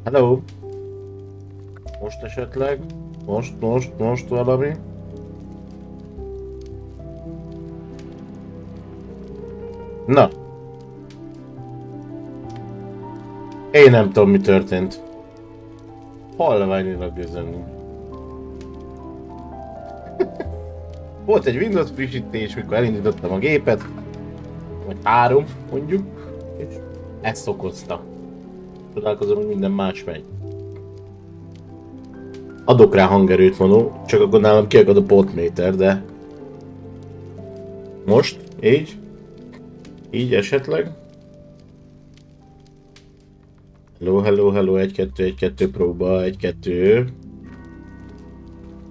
Hello! Most esetleg? Most valami? Na! Én nem tudom, mi történt. Halványilag üzemünk. Volt egy Windows frissítés, mikor elindítottam a gépet. Vagy 3, mondjuk. És ezt okozta. Csodálkozom, hogy minden más megy. Adok rá hangerőt, Manó, csak akkor nálam kiakad a potméter, de... Most? Így? Így esetleg? Hello, 1-2 próba, 1-2.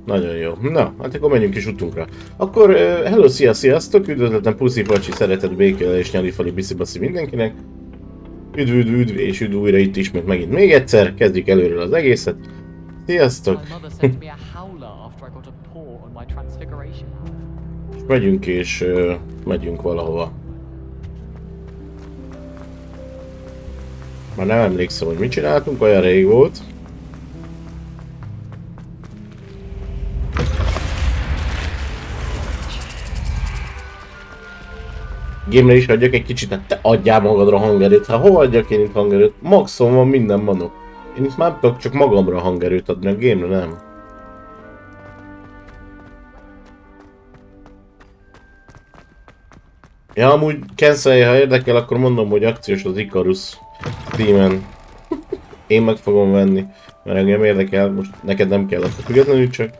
Nagyon jó. Na, hát akkor menjünk is utunkra. Akkor, hello, sziasztok, üdvözletem, puszi, pacsi, szeretet, békélel és nyalifali, biszi-baszi mindenkinek. Üdv, és üdv újra itt ismét megint még egyszer, kezdjük előről az egészet. Sziasztok! És megyünk valahova. Már nem emlékszem, hogy mit csináltunk, olyan rég volt. Game-re is adjak egy kicsit, hát te adjál magadra hangerőt, hát hova adjak én itt hangerőt? Maxon van minden, Manó. Én itt már tudok csak magamra hangerőt adni, a game-re nem. Ja, amúgy cancelje, ha érdekel, akkor mondom, hogy akciós az Icarus Steamen. Én meg fogom venni, mert engem érdekel, most neked nem kell, attól függetlenül csak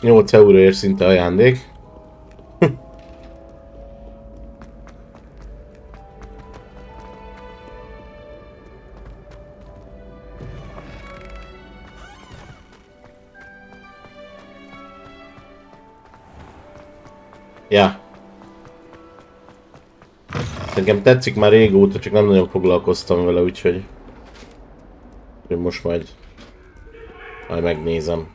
8 euróért szinte ajándék. Ja. Nekem tetszik már régóta, csak nem nagyon foglalkoztam vele, úgyhogy most majd megnézem.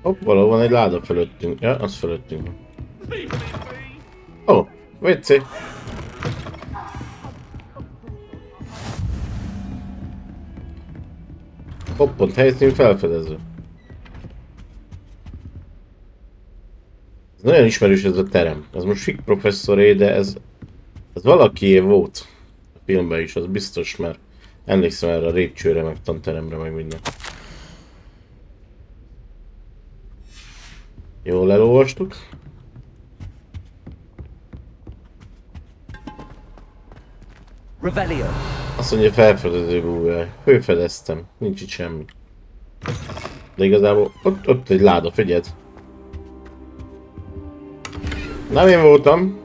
Hopp, valahol van egy láda fölöttünk. Ja, az fölöttünk. Ó, WC. Hoppont helyszín felfedező. Ez nagyon ismerős ez a terem. Ez most Fig professzoré, de ez valakié volt a filmben is, az biztos, mert emlékszem erre a lépcsőre, meg tanteremre, meg minden. Jól elolvastuk. Revelio. Azt mondja, felfedező búvár. Fölfedeztem. Nincs itt semmi. De igazából ott egy láda, figyeld. Nem én voltam.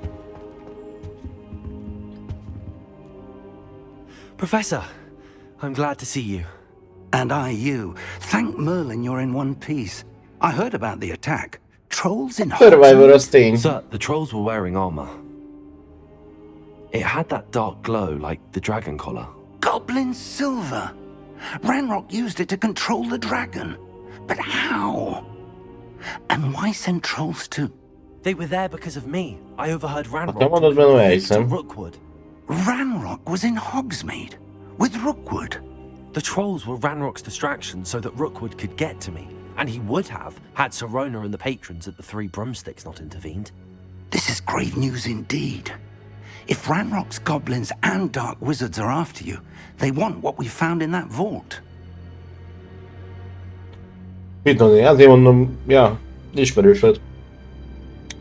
Professor, I'm glad to see you. And I you. Thank Merlin you're in one piece. I heard about the attack. Trolls in Survivor Hogwarts? az tény. Sir, the trolls were wearing armor. It had that dark glow like the dragon collar. Goblin silver. Ranrock used it to control the dragon. But how? And why send trolls to... They were there because of me. I overheard Ranrock te mondod benne, talking elhiszem. to Rookwood. Ranrock was in Hogsmeade with Rookwood. The trolls were Ranrock's distraction so that Rookwood could get to me. And he would have had Sirona and the patrons at the Three Broomsticks not intervened. This is grave news indeed. If Ranrock's goblins and dark wizards are after you, they want what we found in that vault. Mit mondani? Azért mondom, ja, ismerős lett.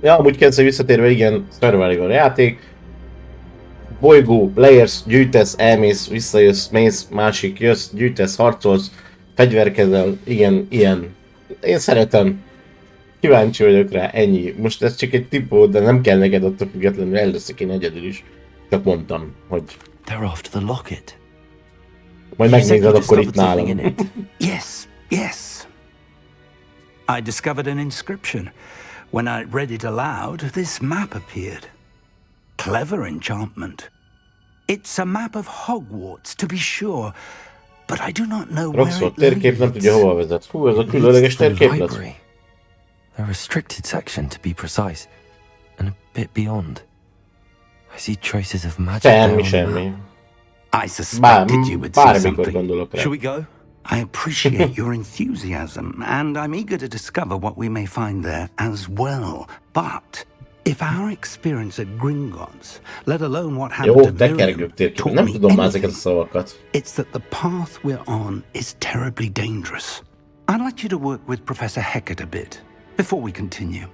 Ja, amúgy kezdve visszatérve, igen, Survivor játék. Bolygó, leérsz, gyűjtesz, elmész, visszajössz, mész, másik, jössz, gyűjtesz, harcolsz, fegyverkezel, igen, ilyen. Én szeretem. Kíváncsi vagyok rá, ennyi. Most ez csak egy tipp volt, de nem kell neked attól függetlenül, el leszek én egyedül is. Csak mondtam, hogy They're after the locket. majd You said megnézed you akkor itt discovered something nálam. in it. Yes. I discovered an inscription. When I read it aloud, this map appeared. Clever enchantment. It's a map of Hogwarts, to be sure, but I do not know where Roxford it térkép nem tudja hova vezet. Hú, ez a különleges térkép lesz. The restricted section, to be precise, and a bit beyond. I see traces of magic there Semmi, on the semmi. I suspected you would see Bármikor something. gondolok rá. Shall we go? I appreciate your enthusiasm, and I'm eager to discover what we may find there as well. But if our experience at Gringotts, let alone what happened Jó, to Miriam, tekergők térkép. taught Nem me tudom már ezeket a anything, szavakat. it's that the path we're on is terribly dangerous. I'd like you to work with Professor Hecat a bit before we continue.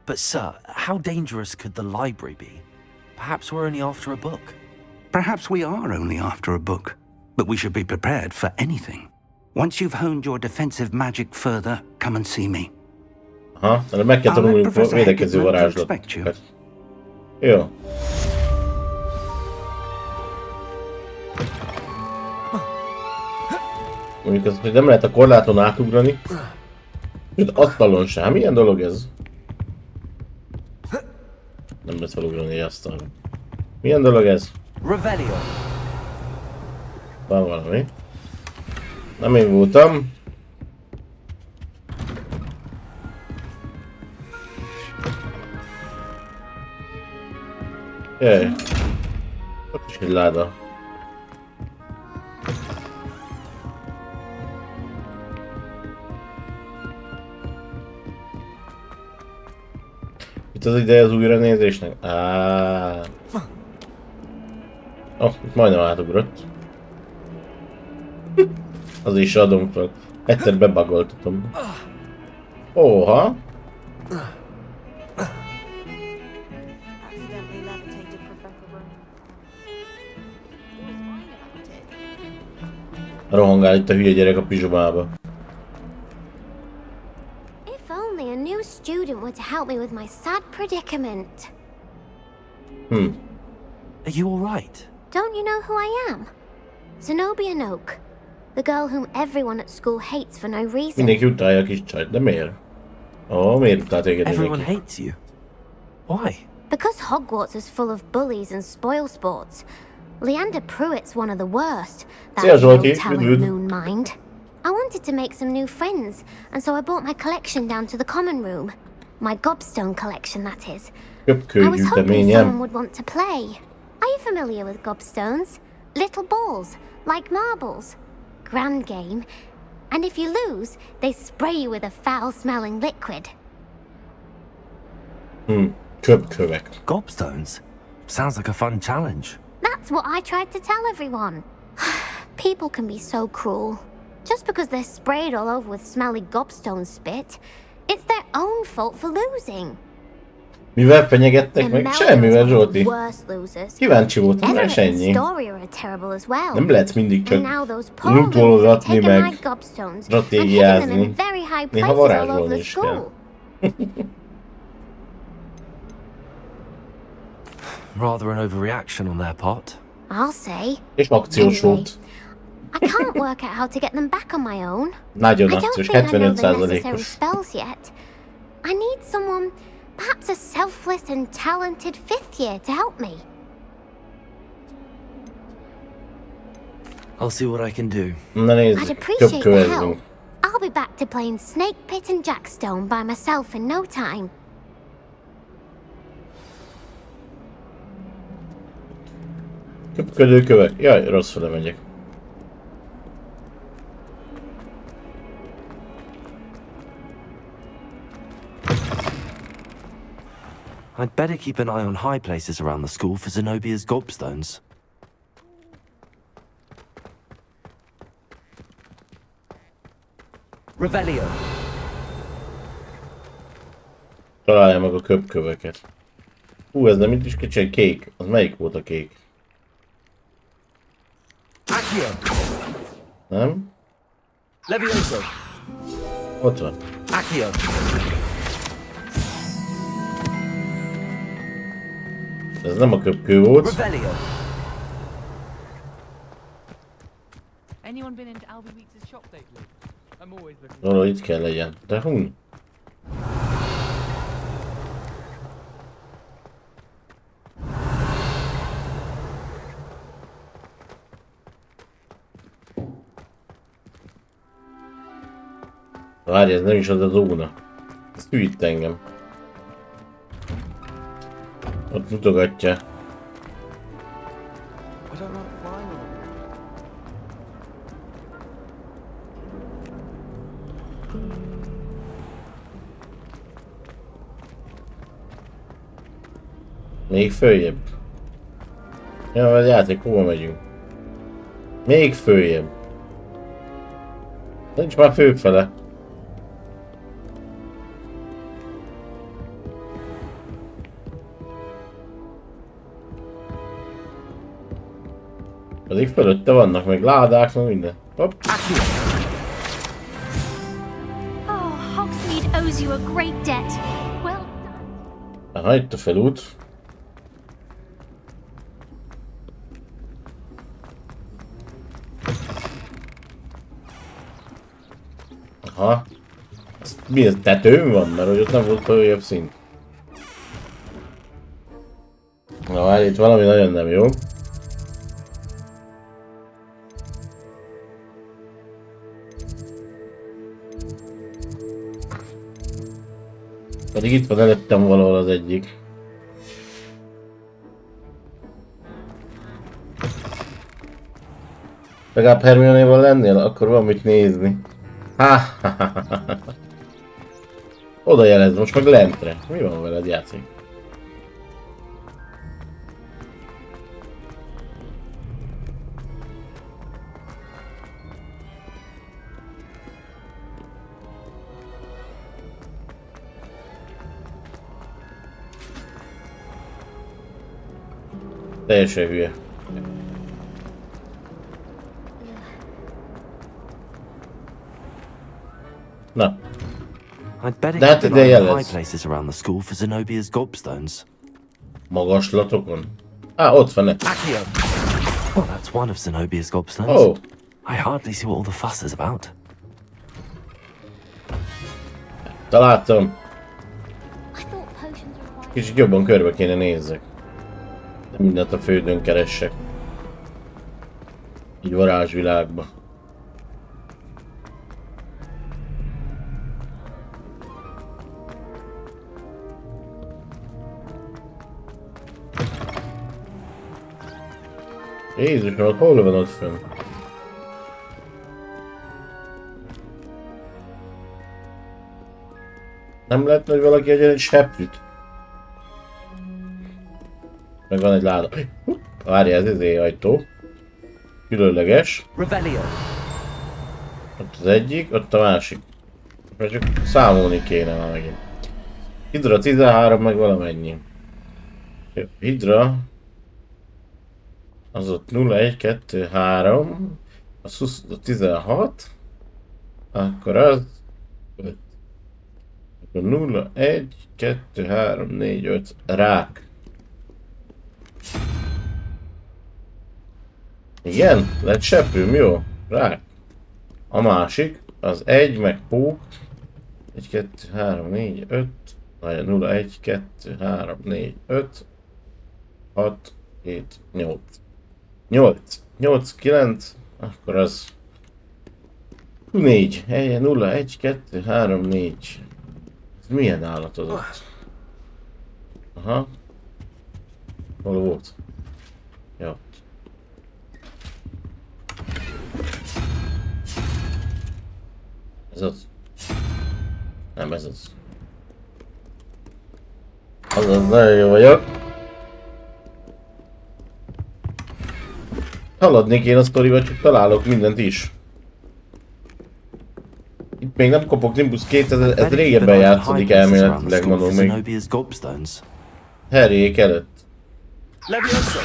But sir, how dangerous could the library be? Perhaps we're only after a book. Perhaps we are only after a book, but we should be prepared for anything. Once you've honed your defensive magic further, come and see me. Aha, de meg kell tanulnunk a védekező varázslatokat. Jó. Mondjuk azt, hogy nem lehet a korláton átugrani. Sőt, asztalon sem. Milyen dolog ez? Nem lehet felugrani egy asztalra. Milyen dolog ez? Revelio. Van valami. Nem én voltam. Jaj. Ott is egy láda. Itt az ideje az újranézésnek? Itt majdnem átugrott. Az is adom fel. Egyszer bebagoltatom. Óha! Accidentally levitated Professor Room. He was fine about it. Rohangál itt a hülye gyerek a pizsomába. If only a new student were to help me with my sad predicament. Are you all right? Don't you know who I am? Zenobia Noak. The girl whom everyone at school hates for no reason. Mindenki utálja a kis csajt, de miért? Miért utál téged Everyone mindenki? hates you. Why? Because Hogwarts is full of bullies and spoilsports. Leander Pruitt's one of the worst. Szia, That Zsolti, no-talent üdv. moon mind. I wanted to make some new friends, and so I brought my collection down to the common room. My gobstone collection, that is. I was hoping someone Köpkőgyűjteményem. would want to play. Are you familiar with gobstones? Little balls, like marbles. Grand game. And if you lose, they spray you with a foul-smelling liquid. Köpkövek. Gobstones? Sounds like a fun challenge. That's what I tried to tell everyone. People can be so cruel. Just because they're sprayed all over with smelly gobstone spit, it's their own fault for losing. Mivel fenyegettek meg? Semmivel, Zsolti. Worse losers. Kíváncsi voltam rá, és ennyi. Nem lehet mindig csak lootolgatni meg stratégiázni. Néha varázsolni is kell. Rather an overreaction on their part. I'll say. És akciós volt. I can't work out how to get them back on my own. Nagyon I don't akciós, think I know the necessary 75%-os. spells yet. I need someone, perhaps a selfless and talented fifth year to help me. I'll see what I can do. Na I'd nézzük, appreciate the köpkövezzünk. help. I'll be back to playing Snake Pit and Jackstone by myself in no time. Köpködő kövek. Jaj, rossz fele megyek. I'd better keep an eye on high places around the school for Zenobia's gobstones. Revelio. Találja meg a köpköveket. Ez nem itt is kicsit kék. Az melyik volt a kék? Accio. Nem? Levioso. Ott van. Accio. Ez nem a köpkő volt. Revelio. Anyone been into Albie Weeks' shop lately? I'm always looking. Valahol itt kell legyen. De hun. Várj, ez nem is az a zóna. Ez hűít engem. Ott mutogatja. I don't like flying on them. Még följebb. Ja, vagy játék, hova megyünk? Még följebb. Nincs már főfele. Pedig fölötte vannak meg ládák, meg minden. Hopp. Oh, Hogsmeade owes you a great debt. Well done. Aha, itt a felút. Aha. Mi ez? Tetőn van? Mert hogy ott nem volt följebb szint. Na várj, itt valami nagyon nem jó. Pedig itt van előttem valahol az egyik. Legalább Hermione-val lennél, akkor van mit nézni. Oda jelez, most meg lentre. Mi van veled, játszik? Teljesen hülye. Na. I'd better That keep an they eye on yell high us. places around the school for Zenobia's gobstones. Magaslatokon? Ott van egy. Accio. Well, that's one of Zenobia's gobstones. Oh. I hardly see what all the fuss is about. Találtam. I thought potions required. Kicsit jobban körbe kéne nézzek. Nem mindent a földön keressek. Így varázsvilágba. Jézusom, hol van ott fönn? Nem lehetne, hogy valaki egyen egy seprűt? Meg van egy láda. Várjál, ez izé ajtó. Különleges. Revelio. Ott az egyik, ott a másik. Mert csak számolni kéne már megint. Hidra 13, meg valamennyi. Jó, Hidra... Az ott 0, 1, 2, 3. A 16. Akkor az... 5. Akkor 0, 1, 2, 3, 4, 5. Rák. Igen? Lett seprűm, jó? Rák. A másik, az 1, meg pók. 1, 2, 3, 4, 5. 0, 1, 2, 3, 4, 5. 6, 7, 8. 8. 8, 9. Akkor az... 4. 0, 1, 2, 3, 4. Ez milyen állat az ott? Aha. Hol volt? Jó. Ez az. Nem ez az. Azaz, nagyon jó vagyok. Haladni kéne a sztorival, csak találok mindent is. Itt még nem kapok Nimbus 2000, ez régebben játszódik elméletileg, mondom még. Harryék előtt. Leviosa.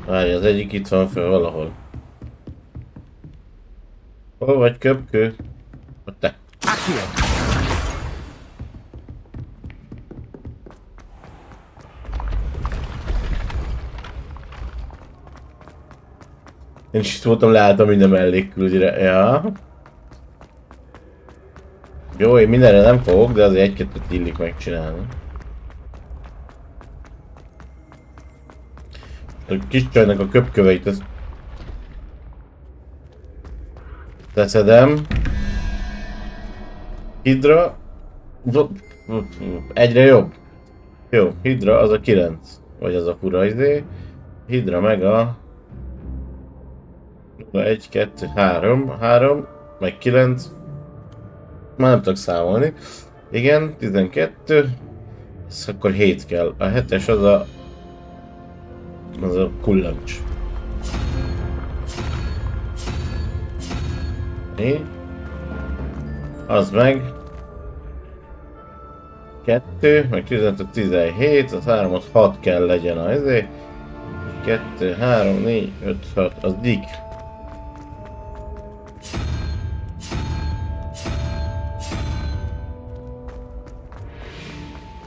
Várj, az egyik itt van föl valahol. Hol vagy, köpkő? Ott te. Én is itt voltam, leálltam minden mellékkülgyre. Ja. Jó, én mindenre nem fogok, de azért egy-kettőt illik megcsinálni. A kis csajnak a köpköveit ezt teszedem. Hidra. Egyre jobb. Jó, Hidra az a 9. Vagy az a fura izé. Hidra meg a 1, 2, 3, 3, meg 9. Már nem tudok számolni. Igen, 12. Ez akkor 7 kell. A 7-es az a kullancs. 4. Az meg 2, meg 15, 17, az 3, az 6 kell legyen az ezért. 2, 3, 4, 5, 6, az dik.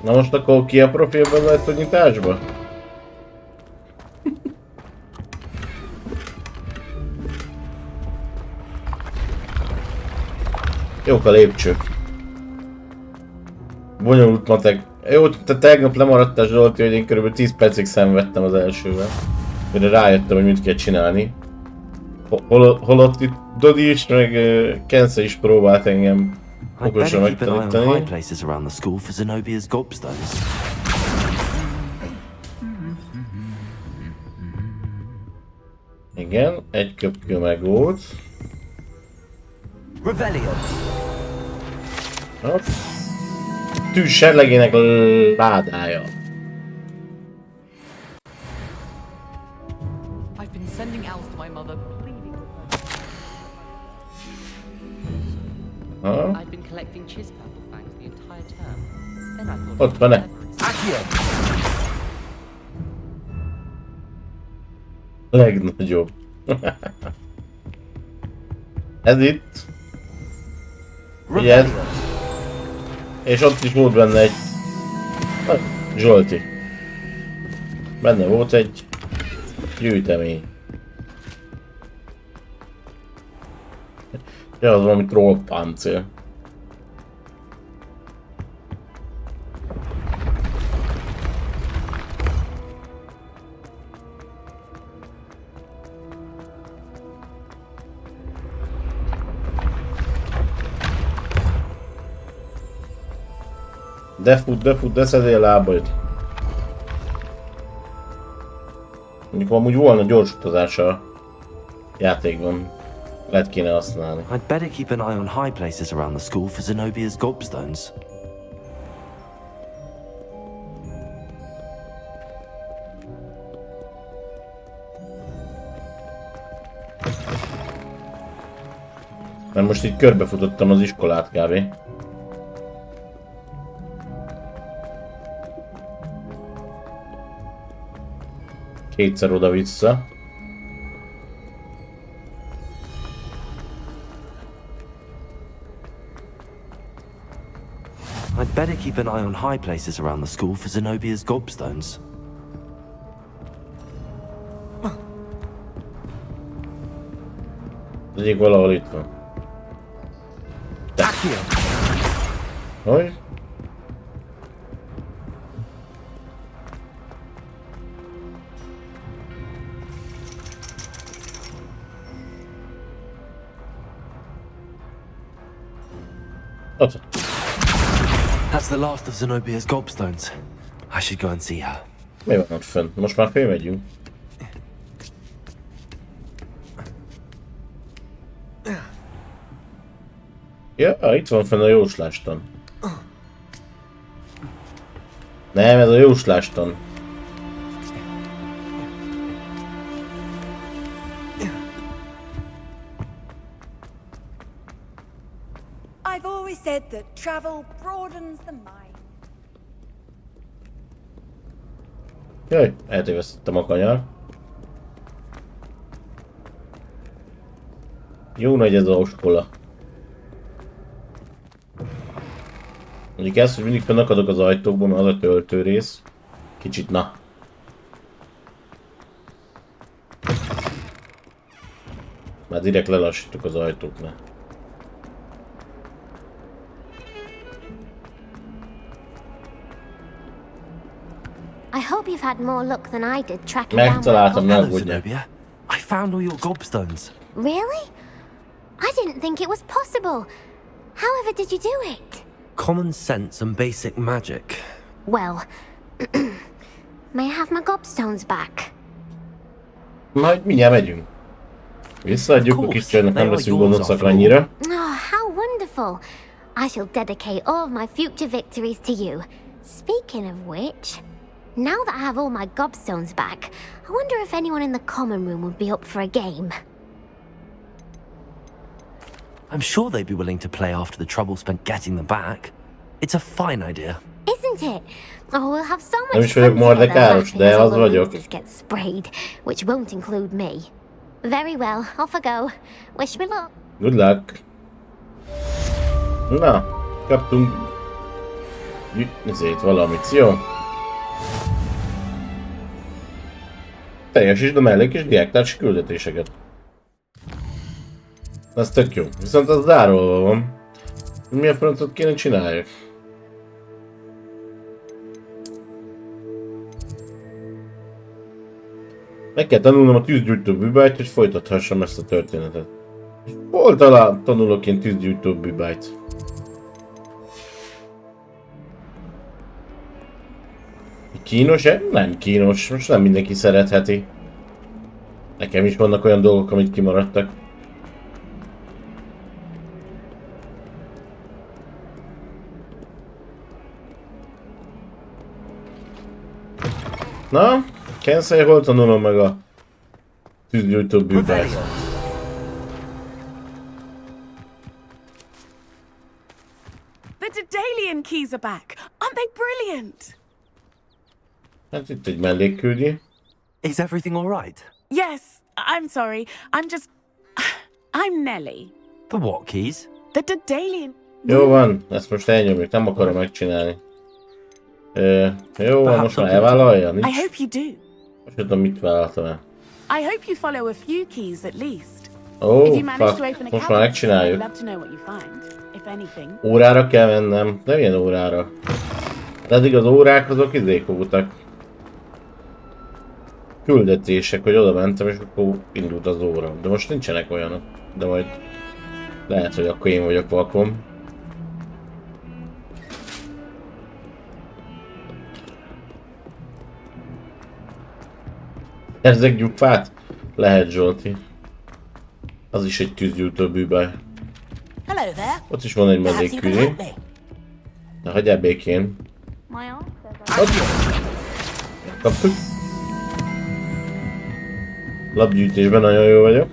Na most akkor ki a profilban lehet a nyitásba? Jók a lépcsők. Bonyolult matek. Jó, te tegnap lemaradtál Zsolti, hogy én kb. 10 percig szenvedtem az elsővel. Mire rájöttem, hogy mit kell csinálni. Holott itt Dodi is, meg Kense is próbált engem okosan megtanítani. Igen, egy köpkő meg volt. Hopp. Tűz serlegének ládája. I've been sending owls to my mother, pleading with her. I've been collecting chispapple fangs the entire term. Then I thought Ott van-e? Legnagyobb. Ez itt. Figyeld. És ott is volt benne egy... Zsolti. Benne volt egy gyűjtemény. Ja, az valami trollpáncél. De fut, de szedél lábaid. Mondjuk amúgy volna gyors utazás a játékban. Lehet kéne használni. I'd better keep an eye on high places around the school for Zenobia's gobstones. Mert most így körbefutottam az iskolát kb. Kétszer oda-vissza. I'd better keep an eye on high places around the school for Zenobia's gobstones. Az egyik valahol itt van. Hogy? Ott. That's the last of Zenobia's gobstones. I should go and see her. Mi van ott fönn? Most már fölmegyünk. Ja, itt van fenn a jóslástan. Nem, ez a jóslástan. I've always said that travel broadens the mind. Jaj, eltévesztettem a kanyar. Jó nagy ez a oskola. Mondjuk ezt, hogy mindig fennakadok az ajtókban, az a töltő rész. Kicsit na. Már direkt lelassítok az ajtóknál. I hope you've had more luck than I did tracking down my Megtaláltam, ne Hello, aggódj. Zenobia. I found all your gobstones. Really? I didn't think it was possible. However did you do it? Common sense and basic magic. Well, may I have my gobstones back? Majd mindjárt megyünk. Visszaadjuk a kis csajnak, nem leszünk gonoszak annyira. Oh, how wonderful. I shall dedicate all of my future victories to you. Speaking of which, now that I have all my gobstones back, I wonder if anyone in the common room would be up for a game. I'm sure they'd be willing to play after the trouble spent getting them back. It's a fine idea. Isn't it? Oh, we'll have so Nem much is vagyok fun together Mordekáros, laughing de as all az the vagyok. losers get sprayed, which won't include me. Very well, off I go. Wish me luck. Good luck. Na, kaptunk ezért valamit, jó? Teljesítsd a mellék és diáktársi küldetéseket. Ez tök jó. Viszont az zárolva van. Mi a francot kéne csináljuk? Meg kell tanulnom a tűzgyújtó bűbájt, hogy folytathassam ezt a történetet. Hol tanulok én tűzgyújtó bűbájt? Kínos-e? Nem kínos. Most nem mindenki szeretheti. Nekem is vannak olyan dolgok, amik kimaradtak. Na? Kensei, hol tanulom meg a tűzgyújtó bűbájt? The Daedalian keys are back. Aren't they brilliant? Hát itt egy mellékküldje. Is everything all right? Yes, I'm sorry. I'm Nelly. The what keys? The Daedalian... Jó van, ezt most elnyomjuk, nem akarom megcsinálni. Jó van, most már elvállalja? I Nincs. hope you do. Most tudom, mit vállaltam el. I hope you follow a few keys at least. Ó, If you manage to fuck, open a most már cabinet, I'd megcsináljuk. love to know what you find, if anything. Órára kell mennem, nem ilyen órára. De eddig az órák azok izék voltak. Küldetések, hogy oda mentem és akkor indult az óra. De most nincsenek olyanok. De majd lehet, hogy akkor én vagyok vakon. Ezek gyufát? Lehet, Zsolti. Az is egy tűzgyújtó bűbaj. Hello there. Ott is van egy Perhaps you can medékküli. help me. Na, hagyjál békén. My aunt says Kaptuk. Labgyűjtésben nagyon jó vagyok.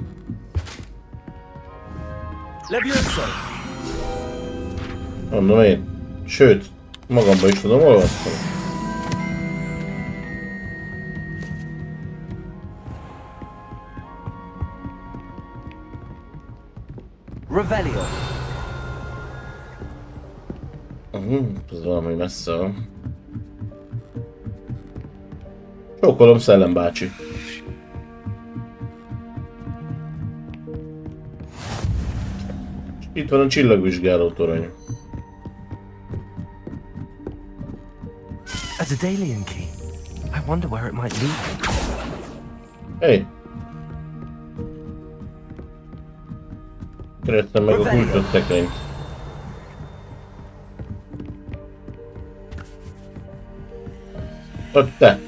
Levioso! Mondom én. Sőt, magamba is tudom olvasni. Revelio! Ez valami messze van. Csókolom, Szellem bácsi. Itt van a csillagvizsgáló torony. A Daedalian key. I wonder where it might lead. Hey! Kerestem meg a kulcsot szekrényt. Ott te!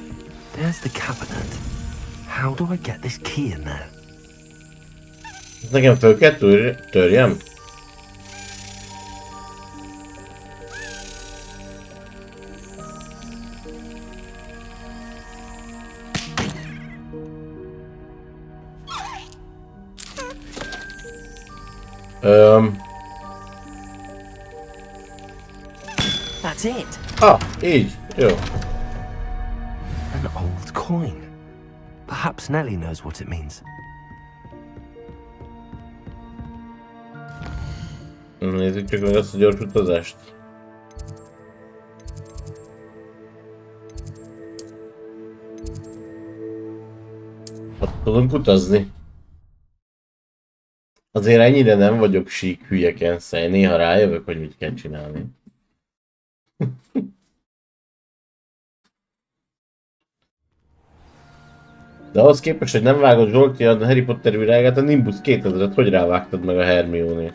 There's the cabinet. How do I get this key in there? Nekem föl kell törjem? That's it. Így, jó. An old coin. Perhaps Nellie knows what it means. Nézzük csak meg azt a gyors utazást. Ott tudunk utazni. Azért ennyire nem vagyok sík hülyeken szej, néha rájövök, hogy mit kell csinálni. De ahhoz képest, hogy nem vágod Zsolti a Harry Potter világát, a Nimbus 2000-et hogy rávágtad meg a Hermione-t?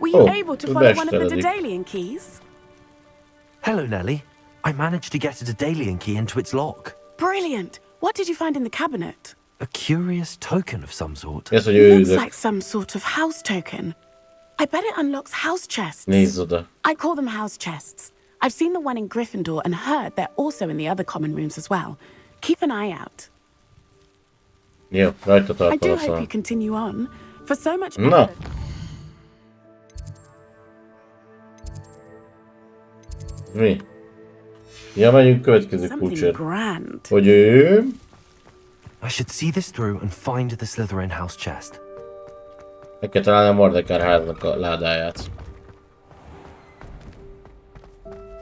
Were you Oh, able to the follow best one of the strategy. Daedalian keys? Hello, Nellie. I managed to get a Daedalian key into its lock. Brilliant! What did you find in the cabinet? A curious token of some sort. Ez, hogy Looks ő like some sort of house token. I bet it unlocks house chests. Nézz oda. I call them house chests. I've seen the one in Gryffindor and heard they're also in the other common rooms as well. Keep an eye out. Jó, rajta I do tartom a hope you szám. continue on. For so much Na. effort. Mi? Ja, megyünk következő Something kulcsért. grand. Hogy ő... I should see this through and find the Slytherin house chest. Meg kell találni a Mordekár háznak a ládáját.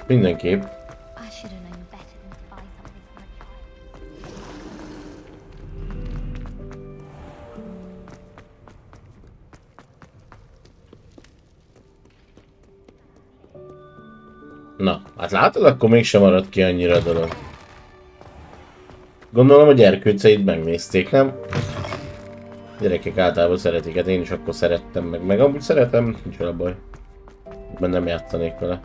Mindenképp. I should have known better than to buy something from a child. Na, hát látod, akkor mégsem maradt ki annyira a dolog. Gondolom, hogy erkőceit megnézték, nem? Gyerekek általában szeretik, hát én is akkor szerettem meg amúgy szeretem, nincs vele baj. Mert nem játszanék vele.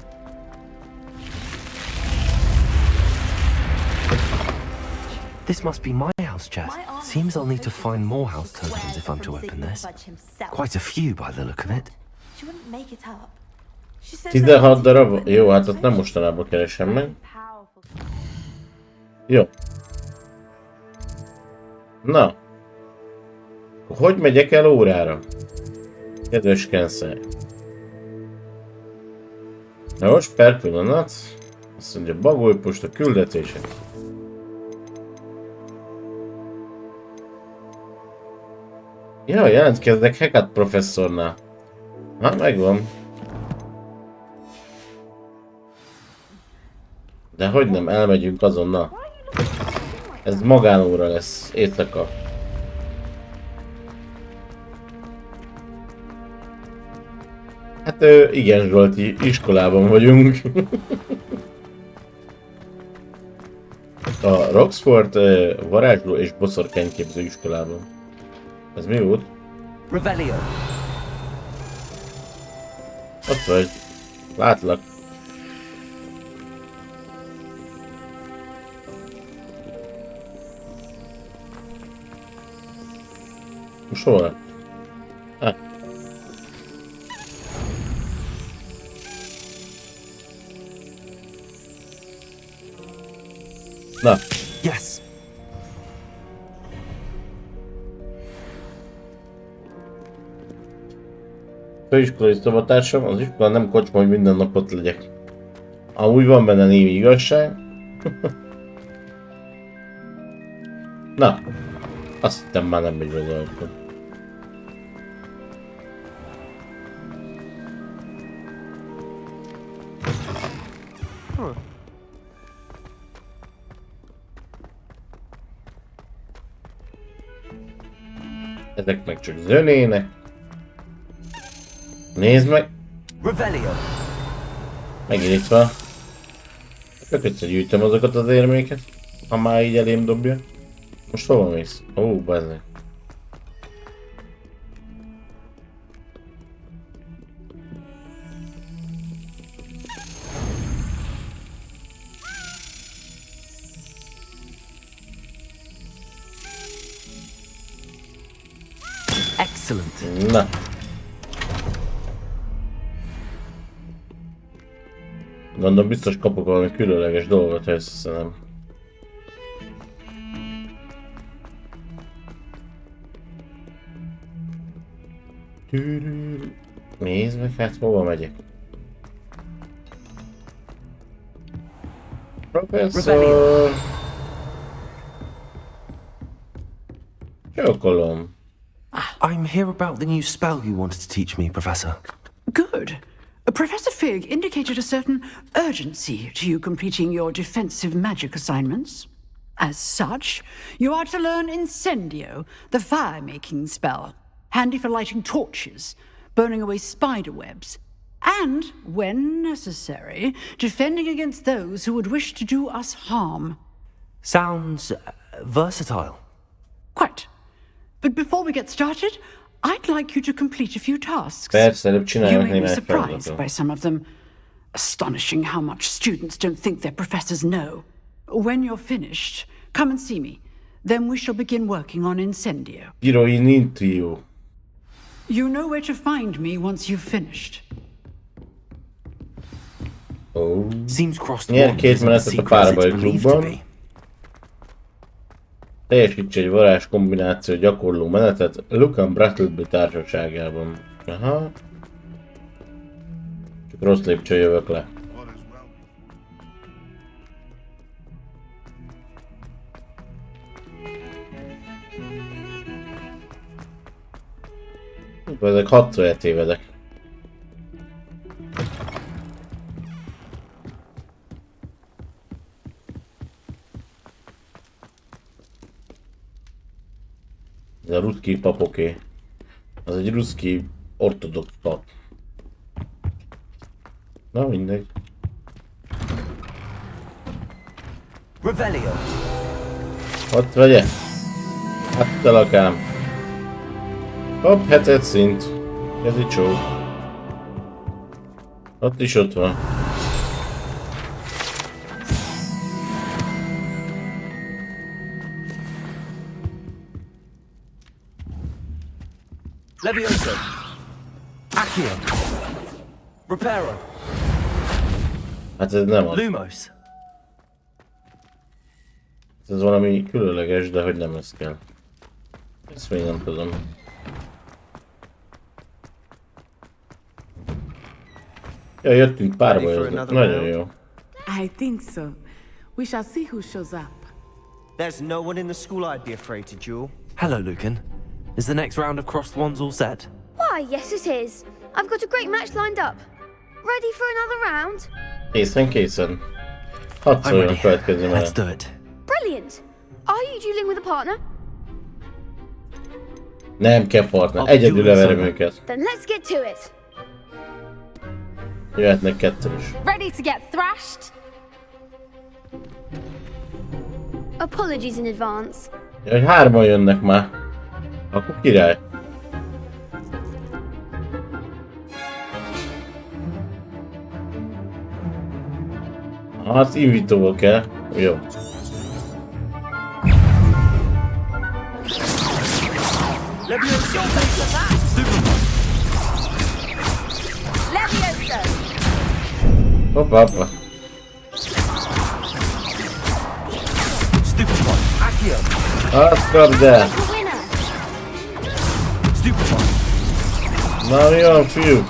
This must be my house chest. Seems I'll need to find more house tokens if I'm to open this. Quite a few by the look of it. She wouldn't make it up. She says 16 darab? Jó, hát ott nem mostanában keresem meg. Jó. Na. Hogy megyek el órára? Kedves Kenszer. Na most per pillanat. Azt mondja, bagolj posta küldetések. Ja, jelentkeznek Hecat professzornál. Na, megvan. De hogy nem, elmegyünk azonnal. Ez magánóra lesz, éjszaka. Hát igen, Zsolti, iskolában vagyunk. A Roxford varázsló és boszorkányképző iskolában. Ez mi volt? Revelio. Ott vagy. Látlak. Most hol van? Ah. Na. Yes. Főiskolai szobatársam, az iskola nem kocsma, hogy minden nap ott legyek. Amúgy van benne némi igazság. Na. Azt hittem már nem megy az ajtó. Ezek meg csak zönének. Nézd meg! Revelio. Megint itt van. Csak összegyűjtöm azokat az érméket, ha már így elém dobja. Most hova mész? Ó, bazdmeg. Excellent. Na. Gondolom biztos kapok valami különleges dolgot, ha összeszedem. Nézd meg, hát hova megyek. Professzor! Csókolom. I'm here about the new spell you wanted to teach me, Professor. Good. Professor Fig indicated a certain urgency to you completing your defensive magic assignments. As such, you are to learn Incendio, the fire-making spell, handy for lighting torches, burning away spider webs, and, when necessary, defending against those who would wish to do us harm. Sounds versatile. Quite. But before we get started, I'd like you to complete a few tasks. Persze, előbb You csinálják may be német surprised feladatot. by some of them. Astonishing how much students don't think their professors know. When you're finished, come and see me. Then we shall begin working on Incendio. Heroin into you. You know where to find me once you've finished. Ó. Seems crossed Nyer one két isn't as menetet a secret as it's párbaj believed to klubban. be. Teljesítse egy varázs kombináció gyakorló menetet Lucan Brattleby társaságában. Aha. Csak rossz lépcső jövök le. Ezek 6-szor eltévedek. Ez a ruszki papoké. Az egy ruszki ortodox pap. Na mindegy. Revelio. Ott vegye. Áttelakám. Hopp, 7. szint. Ez egy csó. Ott is ott van. Levioso. Accio. Reparo. Hát ez nem az. Lumos. Ez valami különleges, de hogy nem ez kell. Ezt még nem tudom. Ja, jöttünk párbajozni. Nagyon jó. I think so. We shall see who shows up. There's no one in the school I'd be afraid to duel. Hello, Lucan. Is the next round of Crossed Wands all set? Why, yes it is. I've got a great match lined up. Ready for another round? Készen. Hadd I'm szóljon a ready. következő Let's menet. do it. Brilliant. Are you dueling with a partner? Nem kell partner, I'll egyedül do it leverem solo. őket. Then let's get to it. Jöhetnek ketten is. Ready to get thrashed? Apologies in advance. Ja, hogy 3-an jönnek már. Akkor király. Hát invitóval kell. Jó. Hoppa, hoppa. Azt kapd el! Na jön, fiú!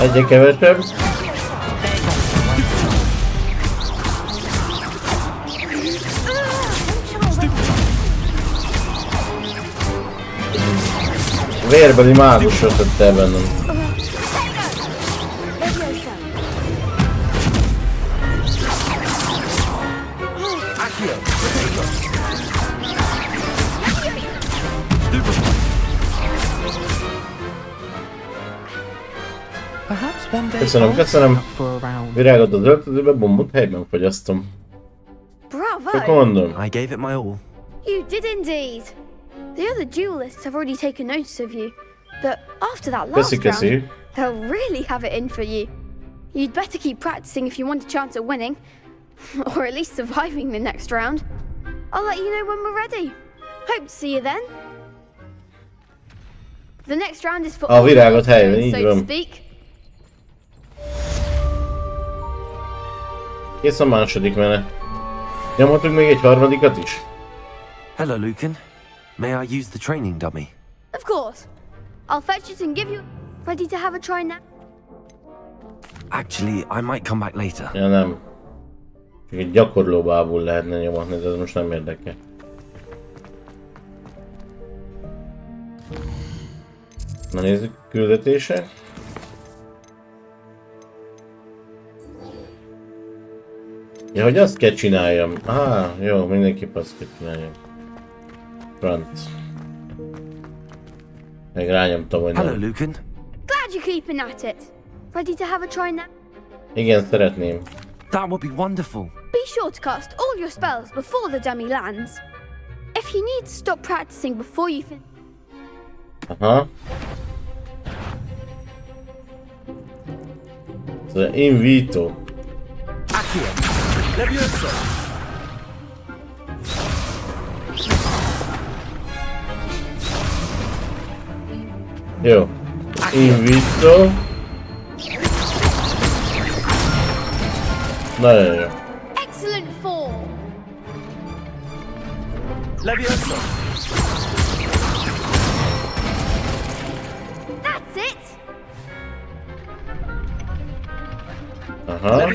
Egyre kevesebb. Vérbeli mágus ötötte el bennem. Köszönöm, köszönöm. Virágot az öltözőbe, bombot helyben fogyasztom. Bravo! Mondom. I gave it my all. You did indeed. The other duelists have already taken notice of you, but after that last round, they'll really have it in for you. You'd better keep practicing if you want a chance at winning, or at least surviving the next round. I'll let you know when we're ready. Hope to see you then. The next round is for all virágot helyben, így van. Kész a második menet. Nyomhatunk még egy harmadikat is? Hello, Lucan. May I use the training dummy? Of course. I'll fetch it and give you... Ready to have a try now? Actually, I might come back later. Ja nem. Csak egy gyakorlóbábul lehetne nyomatni, de ez most nem érdekel. Na nézzük, küldetése. Ja, hogy azt kell csináljam. Jó, mindenképp azt kell csináljam. Front. Meg rányomtam, hogy nem. Hello, Lucan. Glad you're keeping at it. Ready to have a try now? Igen, szeretném. That would be wonderful. Be sure to cast all your spells before the dummy lands. If you need to stop practicing before you finish... Aha. The invito. Jó. Invito. Nagyon jó. Excellent form. Levioso. That's it. Aha.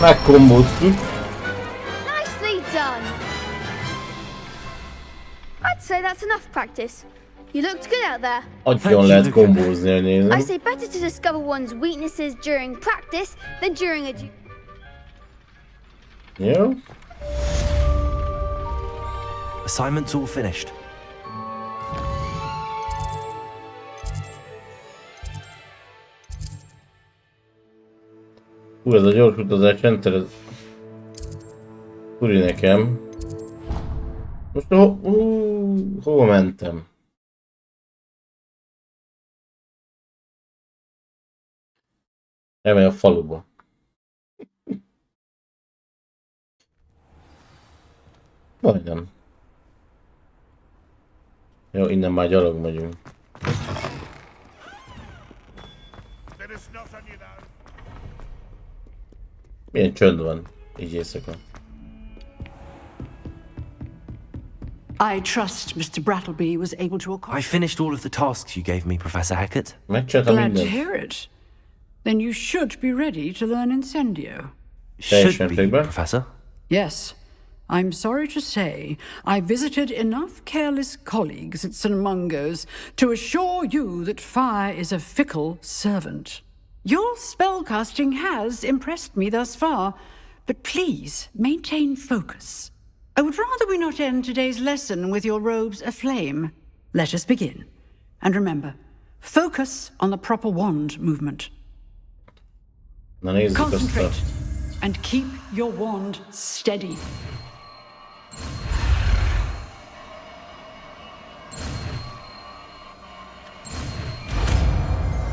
Megkombóztuk. Nicely done. I'd say that's enough practice. You looked good out there. Agyon lehet kombózni, hogy nézem. I say better to discover one's weaknesses during practice than during a Jó. Assignment's all finished. Ez a gyors utazás rendszer, furi nekem. Most hova mentem? Elmegy a faluba. Majdnem. Jó, innen már gyalog megyünk. Milyen csönd van, így éjszaka. I trust Mr. Brattleby was able to accomplish... I finished all of the tasks you gave me, Professor Hackett. Megcsináltam Glad to mindent. hear it. Then you should be ready to learn Incendio. Should be, Professor. Yes. I'm sorry to say, I visited enough careless colleagues at St. Mungo's to assure you that fire is a fickle servant. Your spellcasting has impressed me thus far, but please maintain focus. I would rather we not end today's lesson with your robes aflame. Let us begin. And remember, Focus on the proper wand movement. Na nézzük azt a... Concentrate and keep your wand steady.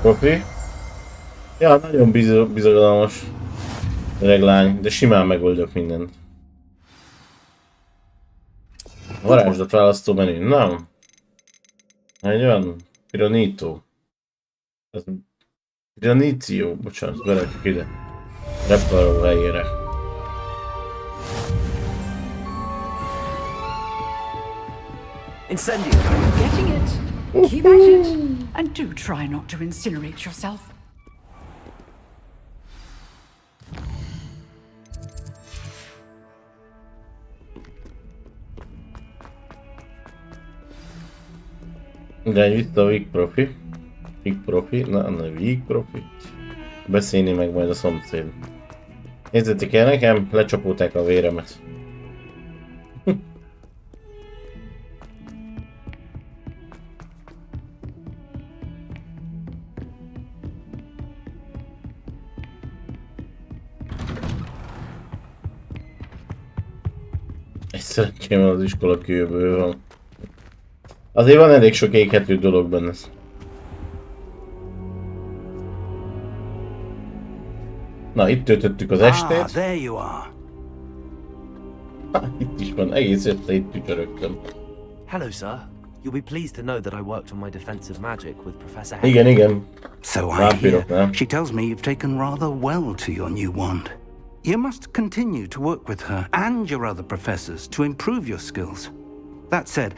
Profi. Ja, nagyon bizonyos öreg lány, de simán megoldok mindent. Varázslat választó menü, nem? Egy olyan Piranito. Piranitio, bocsánat, berakjuk ide. Reparó helyére. Incendio! Getting it. Keep at it. And do try not to incinerate yourself. De itt a Weak Profi. Weak Profi, na Weak Profi. Beszélni meg majd a szomszéd. Nézzétek el nekem, lecsapolták a véremet. Egy szerencsém az iskola kőből van. Azért van elég sok éghető dolog benne. Na, itt töltöttük az estét. There you are. Itt is van, egész este itt tücsörögtem. Hello, sir. You'll be pleased to know that I worked on my defensive magic with Professor Igen, igen. So I hear. She tells me you've taken rather well to your new wand. You must continue to work with her and your other professors to improve your skills. That said,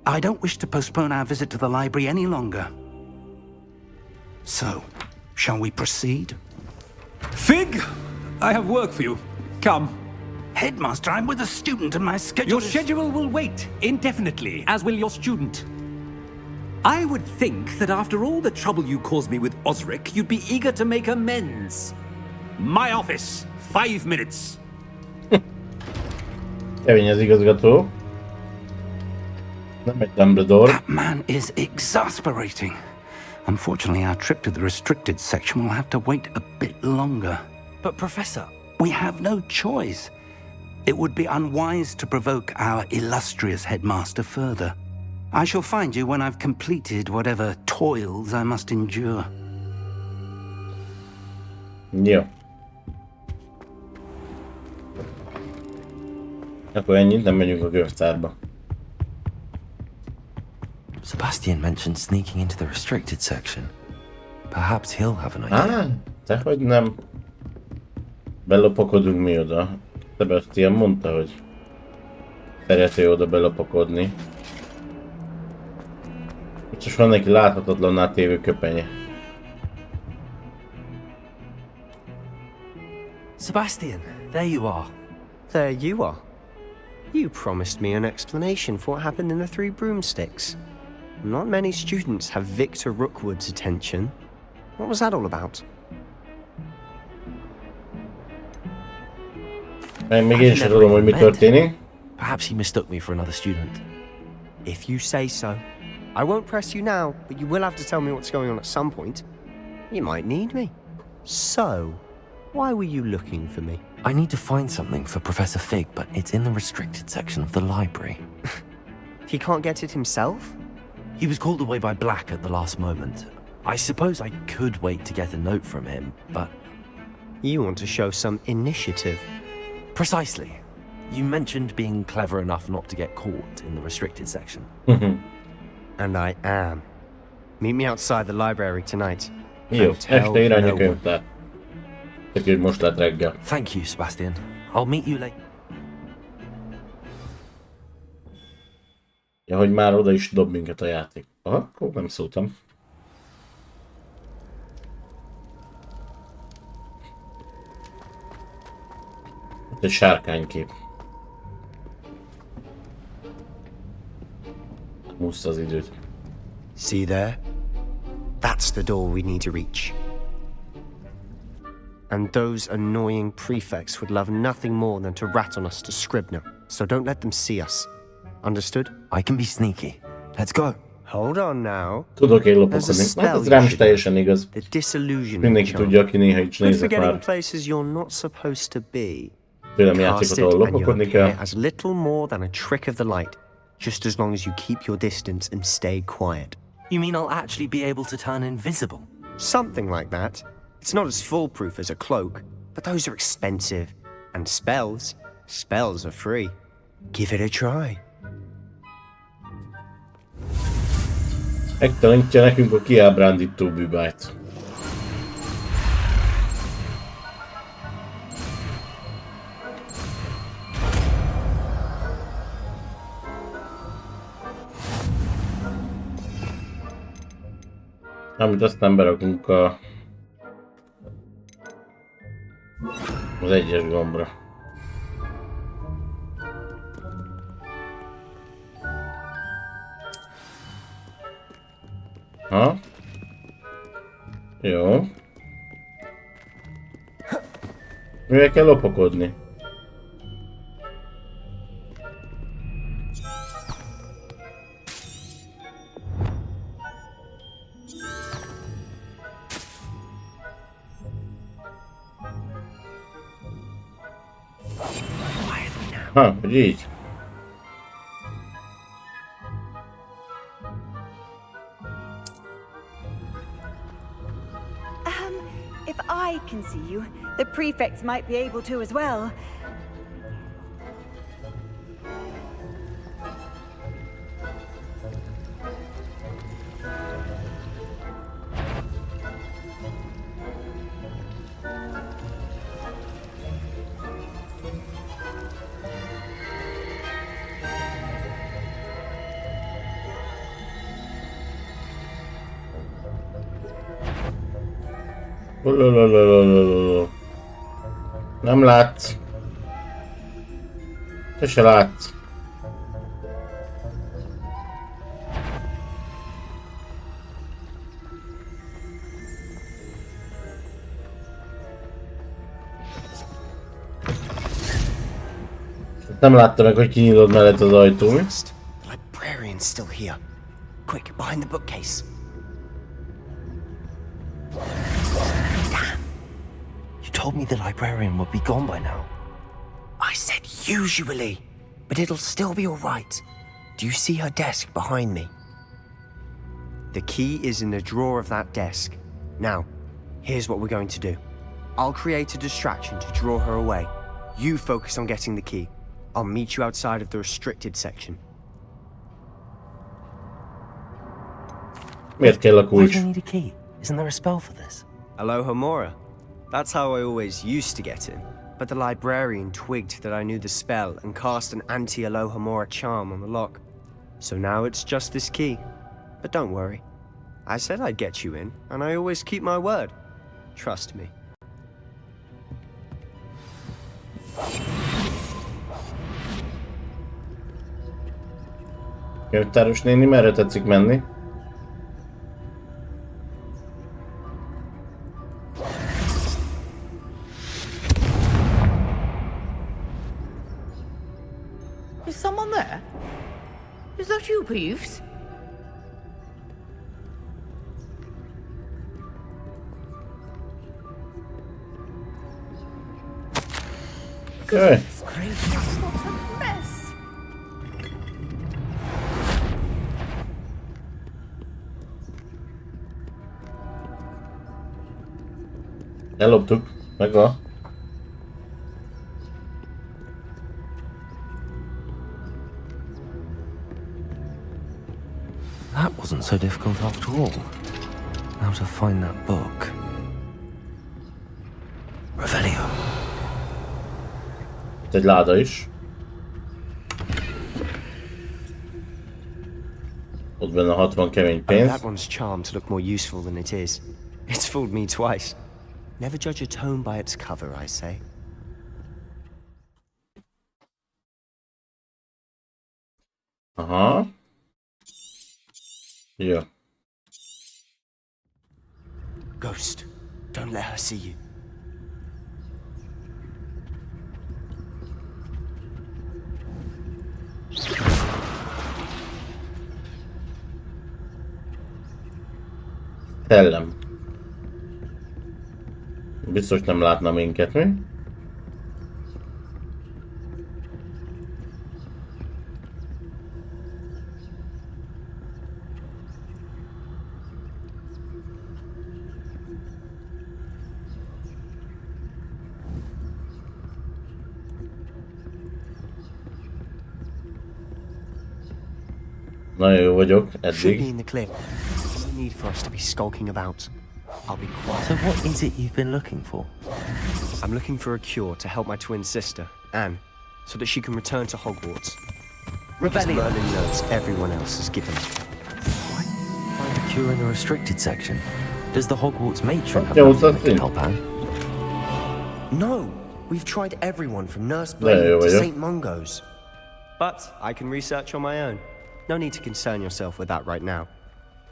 I don't wish to postpone our visit to the library any longer. So, shall we proceed? Fig, I have work for you. Come. Headmaster, I'm with a student and my schedule Your schedule will wait indefinitely, as will your student. I would think that after all the trouble you caused me with Osric, you'd be eager to make amends. My office, 5 minutes. Kemény az igazgató. Nem egy Dumbledore. That man is exasperating. Unfortunately, our trip to the restricted section will have to wait a bit longer. But Professor... We have no choice. It would be unwise to provoke our illustrious headmaster further. I shall find you when I've completed whatever toils I must endure. Jó. Akkor ennyit, nem megyünk a könyvtárba. Sebastian mentioned sneaking into the restricted section. Perhaps he'll have an idea. Dehogy nem. Belopakodunk mi oda. Sebastian mondta, hogy szereti oda belopakodni. Csak van neki láthatatlanná tévő köpenye. Sebastian, there you are. There you are. You promised me an explanation for what happened in the Three Broomsticks. Not many students have Victor Rookwood's attention. What was that all about? Még én sem tudom, hogy mi történik. Perhaps he mistook me for another student. If you say so. I won't press you now, but you will have to tell me what's going on at some point. You might need me. So, why were you looking for me? I need to find something for Professor Fig, but it's in the restricted section of the library. He can't get it himself? He was called away by Black at the last moment. I suppose I could wait to get a note from him, but... You want to show some initiative. Precisely. You mentioned being clever enough not to get caught in the restricted section. And I am. Meet me outside the library tonight. Jó, este irány a könyvtár. Csak most lett reggel. Thank you, Sebastian. I'll meet you later. Ja, hogy már oda is dob minket a játék. Aha, akkor nem szóltam. Itt egy sárkánykép. Húzta az időt. See there? That's the door we need to reach. And those annoying prefects would love nothing more than to rat on us to Scribner. So don't let them see us. Understood? I can be sneaky. Let's go. Hold on now. Tudok én lopakodni. Hát ez rám is teljesen igaz. The disillusionment Mindenki charm. tudja, aki néha is Good for nézek getting már. places you're not supposed to be. Tőlem Cast játékot, it ahol and you lopakodni appear kell. as little more than a trick of the light, just as long as you keep your distance and stay quiet. You mean I'll actually be able to turn invisible? Something like that. It's not as foolproof as a cloak, but those are expensive. And spells are free. Give it a try. Megtanítja nekünk a kiábrándító bűbájt. Amit aztán berakunk az egyes gombra. Ha? Jó. Mivel kell lopakodni? Ha, hogy így. If I can see you, the prefects might be able to as well. Nem látsz. Te se látsz. Nem látta meg, hogy kinyitod mellett az ajtó, mi? The librarian's still here. Quick, behind the bookcase. You told me the librarian would be gone by now. I said usually, but it'll still be all right. Do you see her desk behind me? The key is in the drawer of that desk. Now, here's what we're going to do. I'll create a distraction to draw her away. You focus on getting the key. I'll meet you outside of the restricted section. Miért kell a Why kulcs? do I need a key? Isn't there a spell for this? Aloha Mora. That's how I always used to get in. But the librarian twigged that I knew the spell and cast an anti-Aloha Mora charm on the lock. So now it's just this key. But don't worry. I said I'd get you in, and I always keep my word. Trust me. Könyvtáros néni, merre tetszik menni? Is someone there? Is that you, Peeves? Jaj. What a mess. Elloptuk. Megvan. That wasn't so difficult after all. Now to find that book. Revelio. Itt egy láda is. Ott benne 60 kemény pénz. That one's charmed to look more useful than it is. It's fooled me twice. Never judge a tome by its cover, I say. Aha. Jó. Ghost, don't let her see you. Szellem. Biztos nem látna minket, mi? Nagyon jó vagyok, Should be eddig. in the clear. No need for us to be skulking about. I'll be quiet. So what is it you've been looking for? I'm looking for a cure to help my twin sister, Anne, so that she can return to Hogwarts. Because Merlin knows everyone else is given it. Find a cure in the restricted section. Does the Hogwarts matron have Yeah, anything what's that can that help Anne? No! We've tried everyone from Nurse There Blaine you to are. St. Mungo's. But I can research on my own. No need to concern yourself with that right now.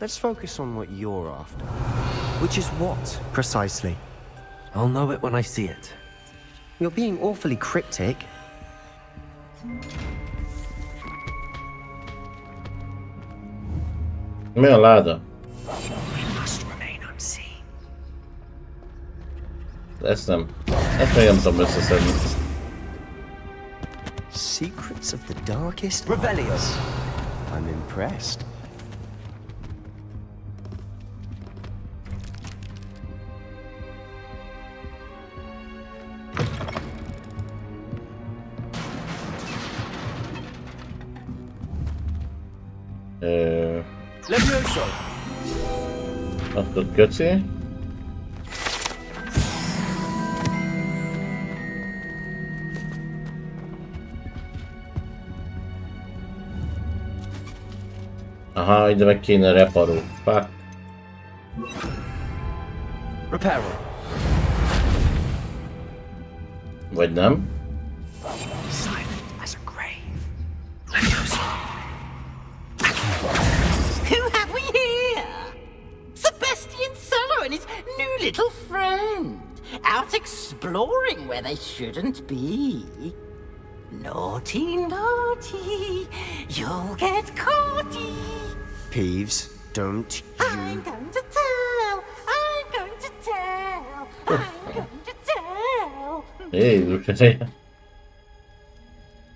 Let's focus on what you're after. Which is what, precisely? I'll know it when I see it. You're being awfully cryptic. Mi a láda? Ezt nem. Ezt még nem tudom összeszedni. Secrets of the darkest Revellius. I'm impressed. Levioso! Akkor köci. Aha, ide meg kéne reparó. Fuck. Reparo. Vagy nem? Silent as a grave. Who have we here? Sebastian Solo and his new little friend. Out exploring where they shouldn't be. Naughty, naughty. You'll get caughty. Peeves, don't I'm you... going to tell. I'm going to tell. I'm going to tell. Jézus,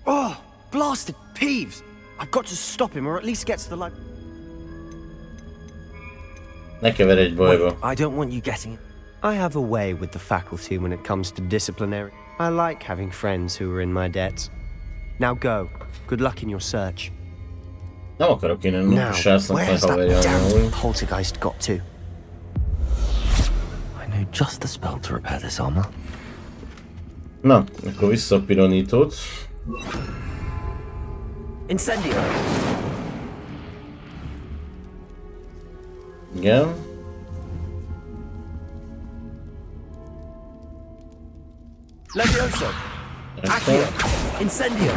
Oh, blasted Peeves! I've got to stop him, or at least get to the light. ne keveredj egy bajba. I don't want you getting it. I have a way with the faculty when it comes to disciplinary. I like having friends who are in my debt. Now go. Good luck in your search. Nem akarok én Now, a srácnak where's that haverja damn amúgy. poltergeist got to? I know just the spell to repair this armor. Na, akkor vissza a piranítót. Incendio! Igen. Levioso! Accio! Incendio!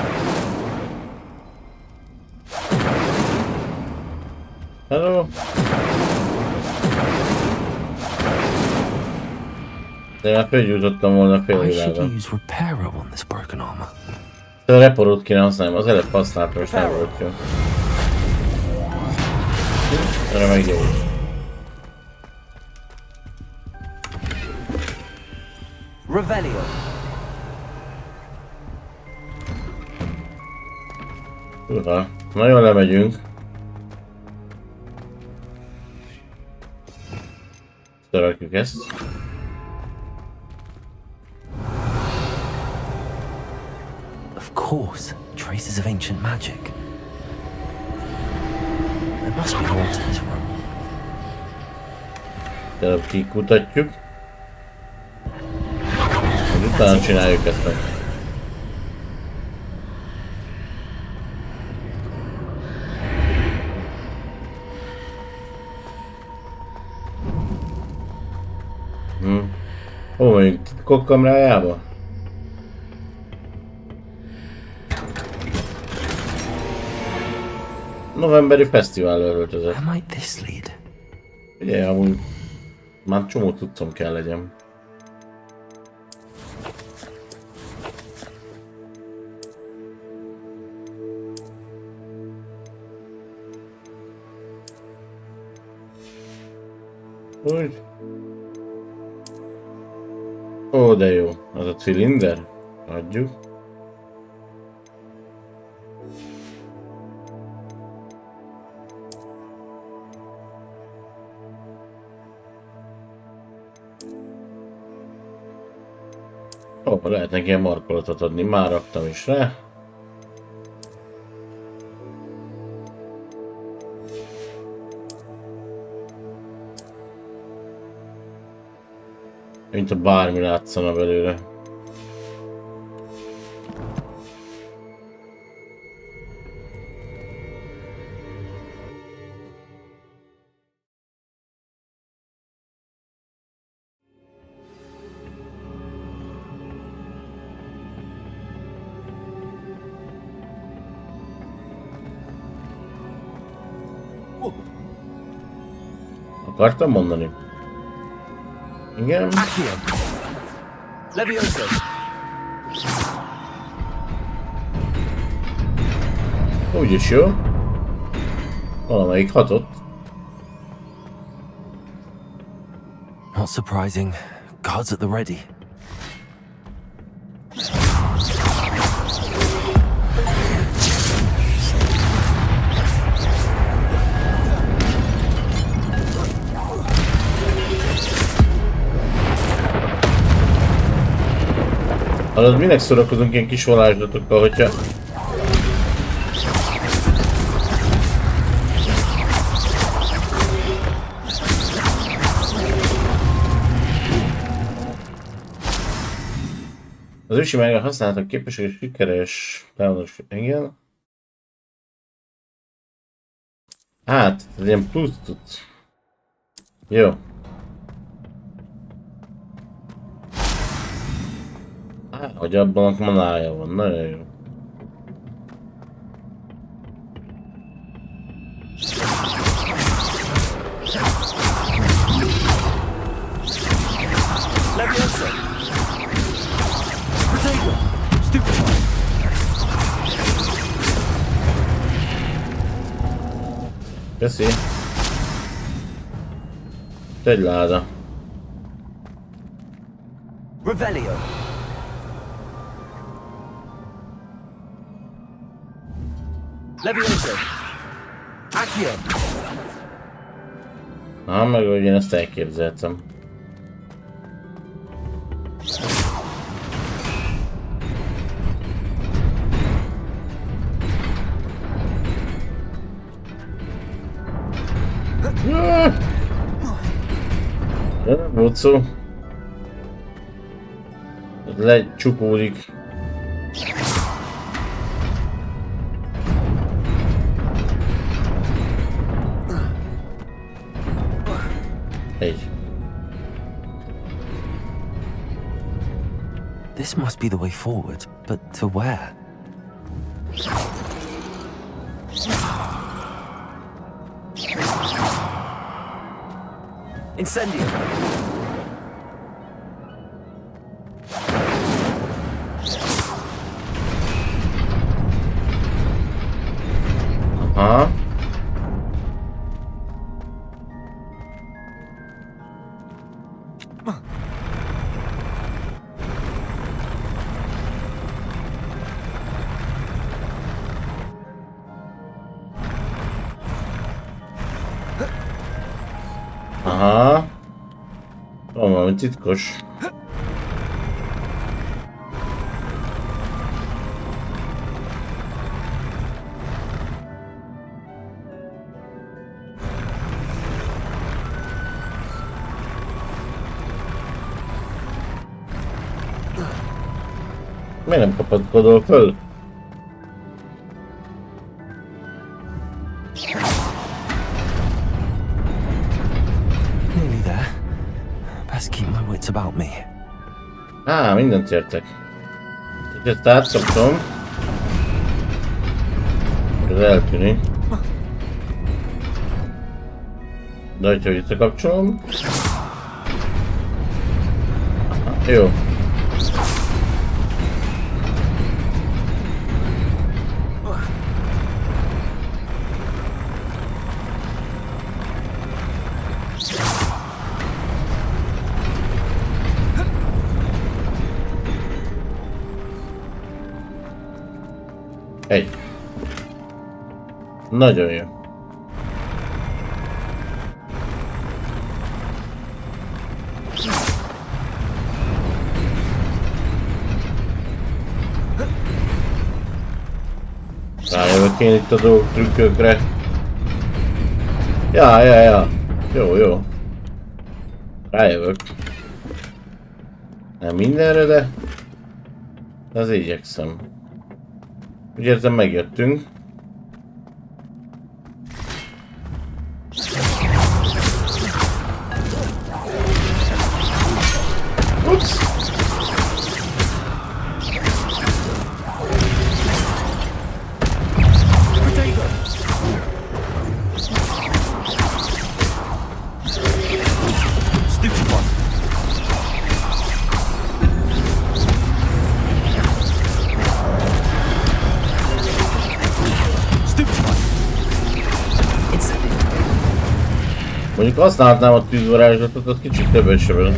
Hello. De már felgyújtottam volna I should félvilágon. use Reparo on this broken armor. De a reparót kéne használni, az előbb használtam és nem volt jó. Erre meggyógyult. Revelio! Húha, nagyon lemegyünk. Szeretjük ezt. Of course, traces of ancient magic. There must be more to this room. Előbb kikutatjuk. Utána csináljuk ezt meg. Hol megyünk? Titkok kamrájába? Novemberi fesztivál öltözött. Where might this lead? Ugye, amúgy már csomó tudszom kell legyen. Úgy. Ó, de jó. Az a cilinder. Adjuk. Ó, lehet neki ilyen markolatot adni. Már raktam is rá. Mint a bármi látszana belőle. Akartam mondani? Igen. Leviosa. Úgyis jó. Valamelyik hatott. Not surprising. Guards at the ready. Hallod, minek szórakozunk ilyen kis varázslatokkal, hogyha... Az ősi mágia használtak képesek és sikeres támadós... Igen. Hát, ez ilyen plusz tud. Jó. Hogy abban a manája van, nagyon jó. Köszi. Egy láda. Revelio. Leviosa. Accio. Meg hogy én ezt elképzeltem. De nem volt szó. Lecsukódik. Egy. This must be the way forward, but to where? Incendio. Aha. Aha. Van valami titkos. Miért nem kapaszkodol föl? Nearly there. Best keep my wits about me. Mindent értek. Úgyhogy ezt átkapcsolom. Ez eltűnik. De hogyha visszakapcsolom... Jó. Egy. Nagyon jó. Rájövök én itt a dolgok trükkökre. Ja. Jó. Rájövök. Nem mindenre, de az igyekszem. Úgy érzem, megjöttünk. Ups! Mondjuk használhatnám a tűzvarázslatot, az kicsit többet sebel.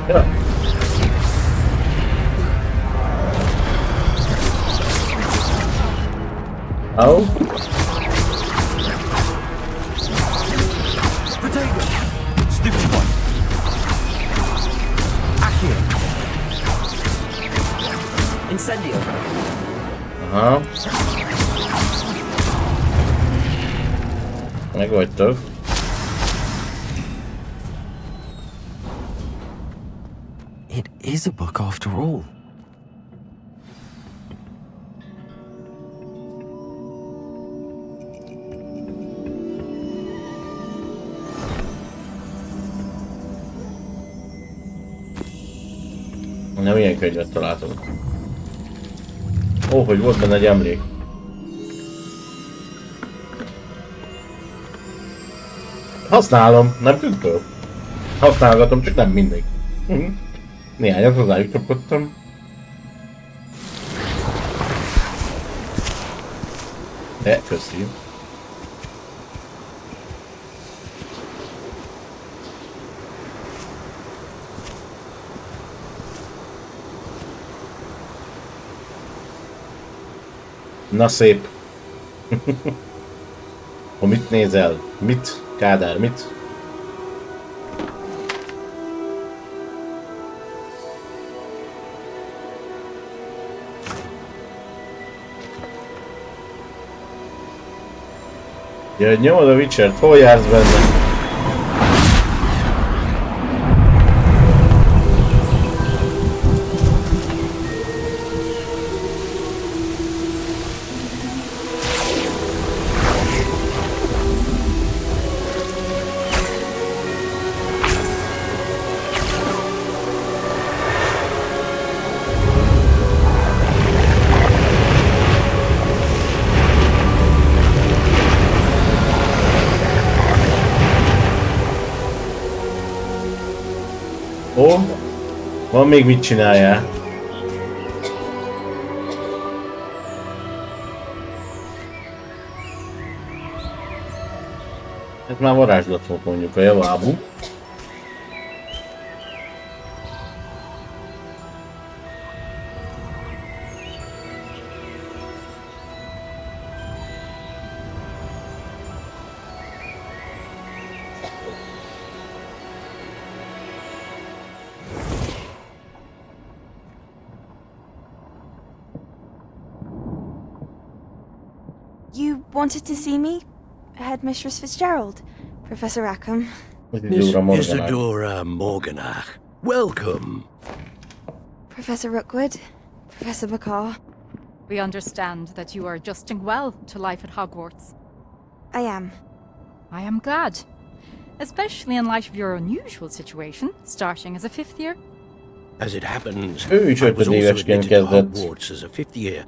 Ja. Au. Aha. Meg vagytok. It is a book after all. Nem ilyen könyvet találtunk. Ó, hogy volt benne egy emlék. Használom, nem tűntől. Használgatom, csak nem mindig. Néhányat hozzájuk csapkodtam. De, köszi. Na szép. Mit nézel? Mit? Kádár, mit? Ja, nyomod a Witchert, hol jársz benne? Ó, van még mit csináljál? Ez már varázslat volt mondjuk a javábú. You wanted to see me? Headmistress Fitzgerald? Professor Rackham? Miss Isadora Morganach, welcome. Professor Rookwood? Professor Abrak A? We understand that you are adjusting well to life at Hogwarts. I am. I am glad. Especially in light of your unusual situation, starting as a 5th year. As it happens, Ő is I was 50 also évesként admitted to kezdett. Hogwarts as a 5th year.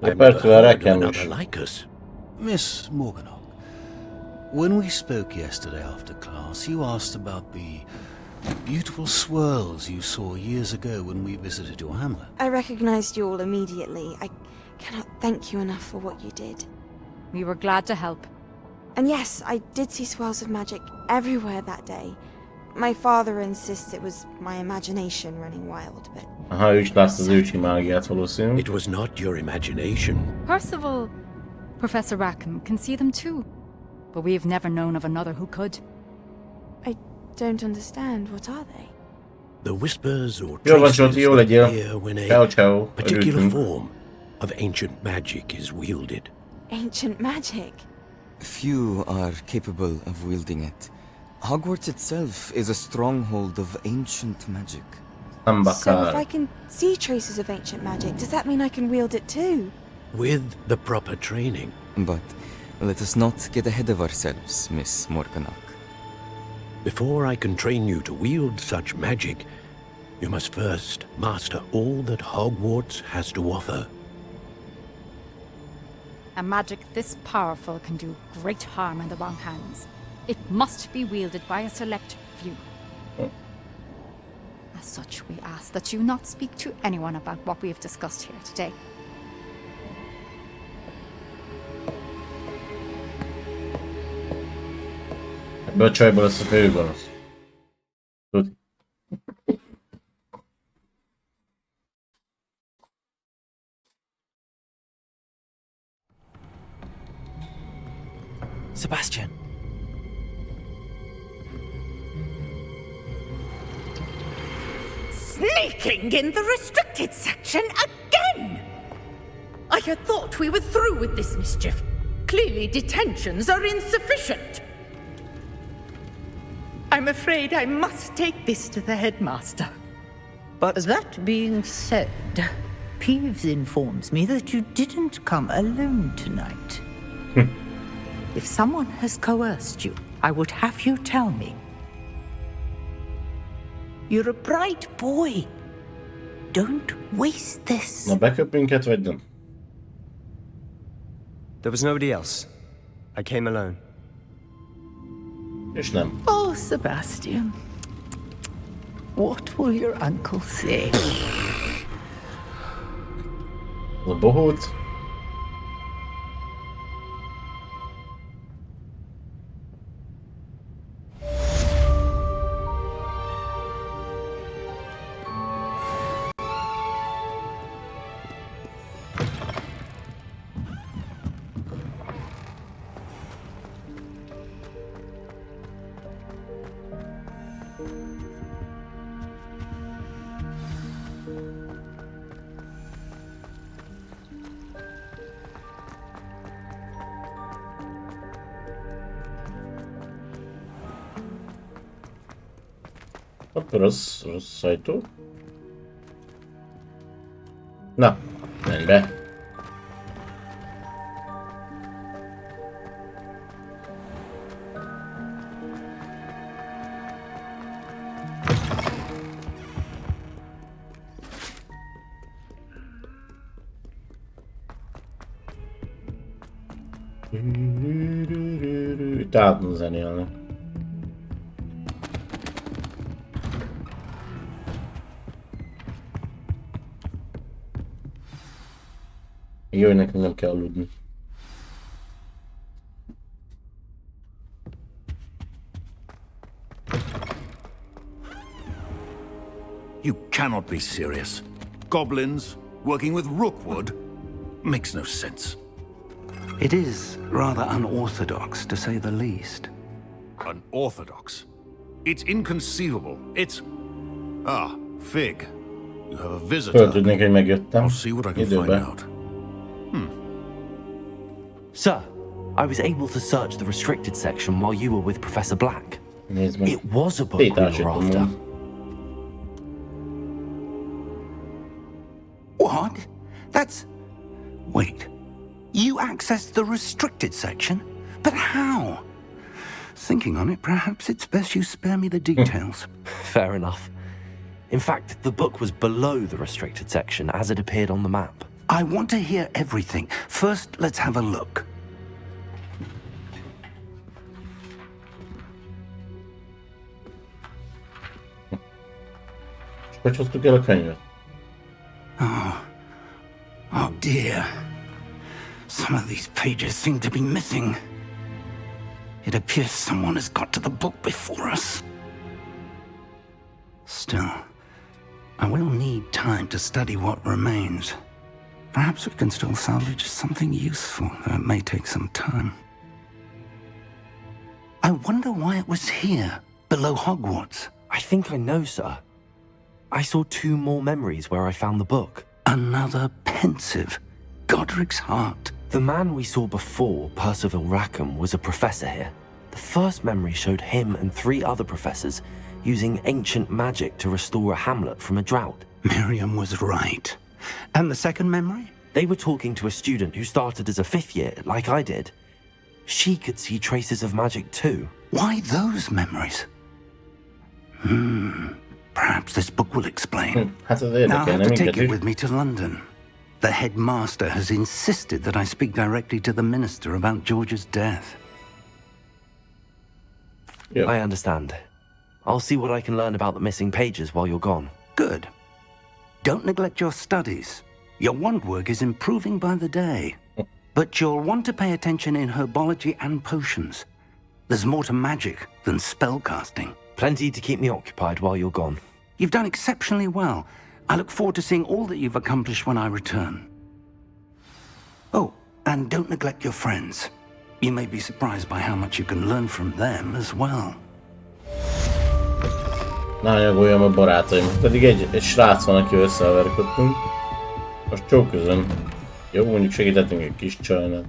De persze Rackham is. Like us. Miss Morganach, when we spoke yesterday after class, you asked about the Beautiful swirls you saw years ago when we visited your hamlet. I recognized you all immediately. I cannot thank you enough for what you did. We were glad to help. And yes, I did see swirls of magic everywhere that day. My father insists it was my imagination running wild, but... Aha, ő is látta az őcsi mágiát valószínű. It was not your imagination. Percival, Professor Rackham can see them too. But we've never known of another who could. I don't understand. What are they? The whispers or Jó van, traces Csoti, jó that legyél. appear when Ciao, a ciao. particular Örültünk. form of ancient magic is wielded. Ancient magic? Few are capable of wielding it. Hogwarts itself is a stronghold of ancient magic. So if I can see traces of ancient magic, does that mean I can wield it too? With the proper training. But let us not get ahead of ourselves, Miss Morganach. Before I can train you to wield such magic, you must first master all that Hogwarts has to offer. A magic this powerful can do great harm in the wrong hands. It must be wielded by a select few. As such, we ask that you not speak to anyone about what we have discussed here today. Ebből a csajból lesz a főgonosz. Tudj. Sebastian. Sneaking in the restricted section again! I had thought we were through with this mischief. Clearly detentions are insufficient. I'm afraid I must take this to the headmaster. But that being said, Peeves informs me that you didn't come alone tonight. If someone has coerced you, I would have you tell me. You're a bright boy. Don't waste this. Na beköp minket, vagy nem? There was nobody else. I came alone. És nem. Oh, Sebastian. What will your uncle say? A bohóc. Hopp, rossz ajtó. Na, menj be. Itt átmond zenélni. Jó, nekünk nem kell aludni. You cannot be serious. Goblins working with Rookwood makes no sense. It is rather unorthodox, to say the least. Unorthodox? It's inconceivable. It's... Ah, Fig. You have a visitor. Föltudnék, hogy megjöttem. I'll see what I can find out. Sir, I was able to search the restricted section while you were with Professor Black. It was a book we were after. What? That's... Wait. You accessed the restricted section? But how? Thinking on it, perhaps it's best you spare me the details. Fair enough. In fact, the book was below the restricted section as it appeared on the map. I want to hear everything. First, let's have a look. Hogy hoztuk el a könyvet? Oh dear. Some of these pages seem to be missing. It appears someone has got to the book before us. Still, I will need time to study what remains. Perhaps we can still salvage something useful, though it may take some time. I wonder why it was here, below Hogwarts. I think I know, sir. I saw 2 more memories where I found the book. Another pensive. Godric's heart. The man we saw before, Percival Rackham, was a professor here. The first memory showed him and 3 other professors using ancient magic to restore a hamlet from a drought. Miriam was right. And the second memory? They were talking to a student who started as a 5th year, like I did. She could see traces of magic too. Why those memories? Perhaps this book will explain. Now I have to take it with me to London. The headmaster has insisted that I speak directly to the minister about George's death. Yep. I understand. I'll see what I can learn about the missing pages while you're gone. Good. Don't neglect your studies. Your wand work is improving by the day. But you'll want to pay attention in herbology and potions. There's more to magic than spellcasting. Plenty to keep me occupied while you're gone. You've done exceptionally well. I look forward to seeing all that you've accomplished when I return. Oh, and don't neglect your friends. You may be surprised by how much you can learn from them as well. Ne anyagoljam a barátaim. Pedig egy srác van, aki összeverkodtunk. Most csóközön. Jó, mondjuk segítettünk egy kis csajnak.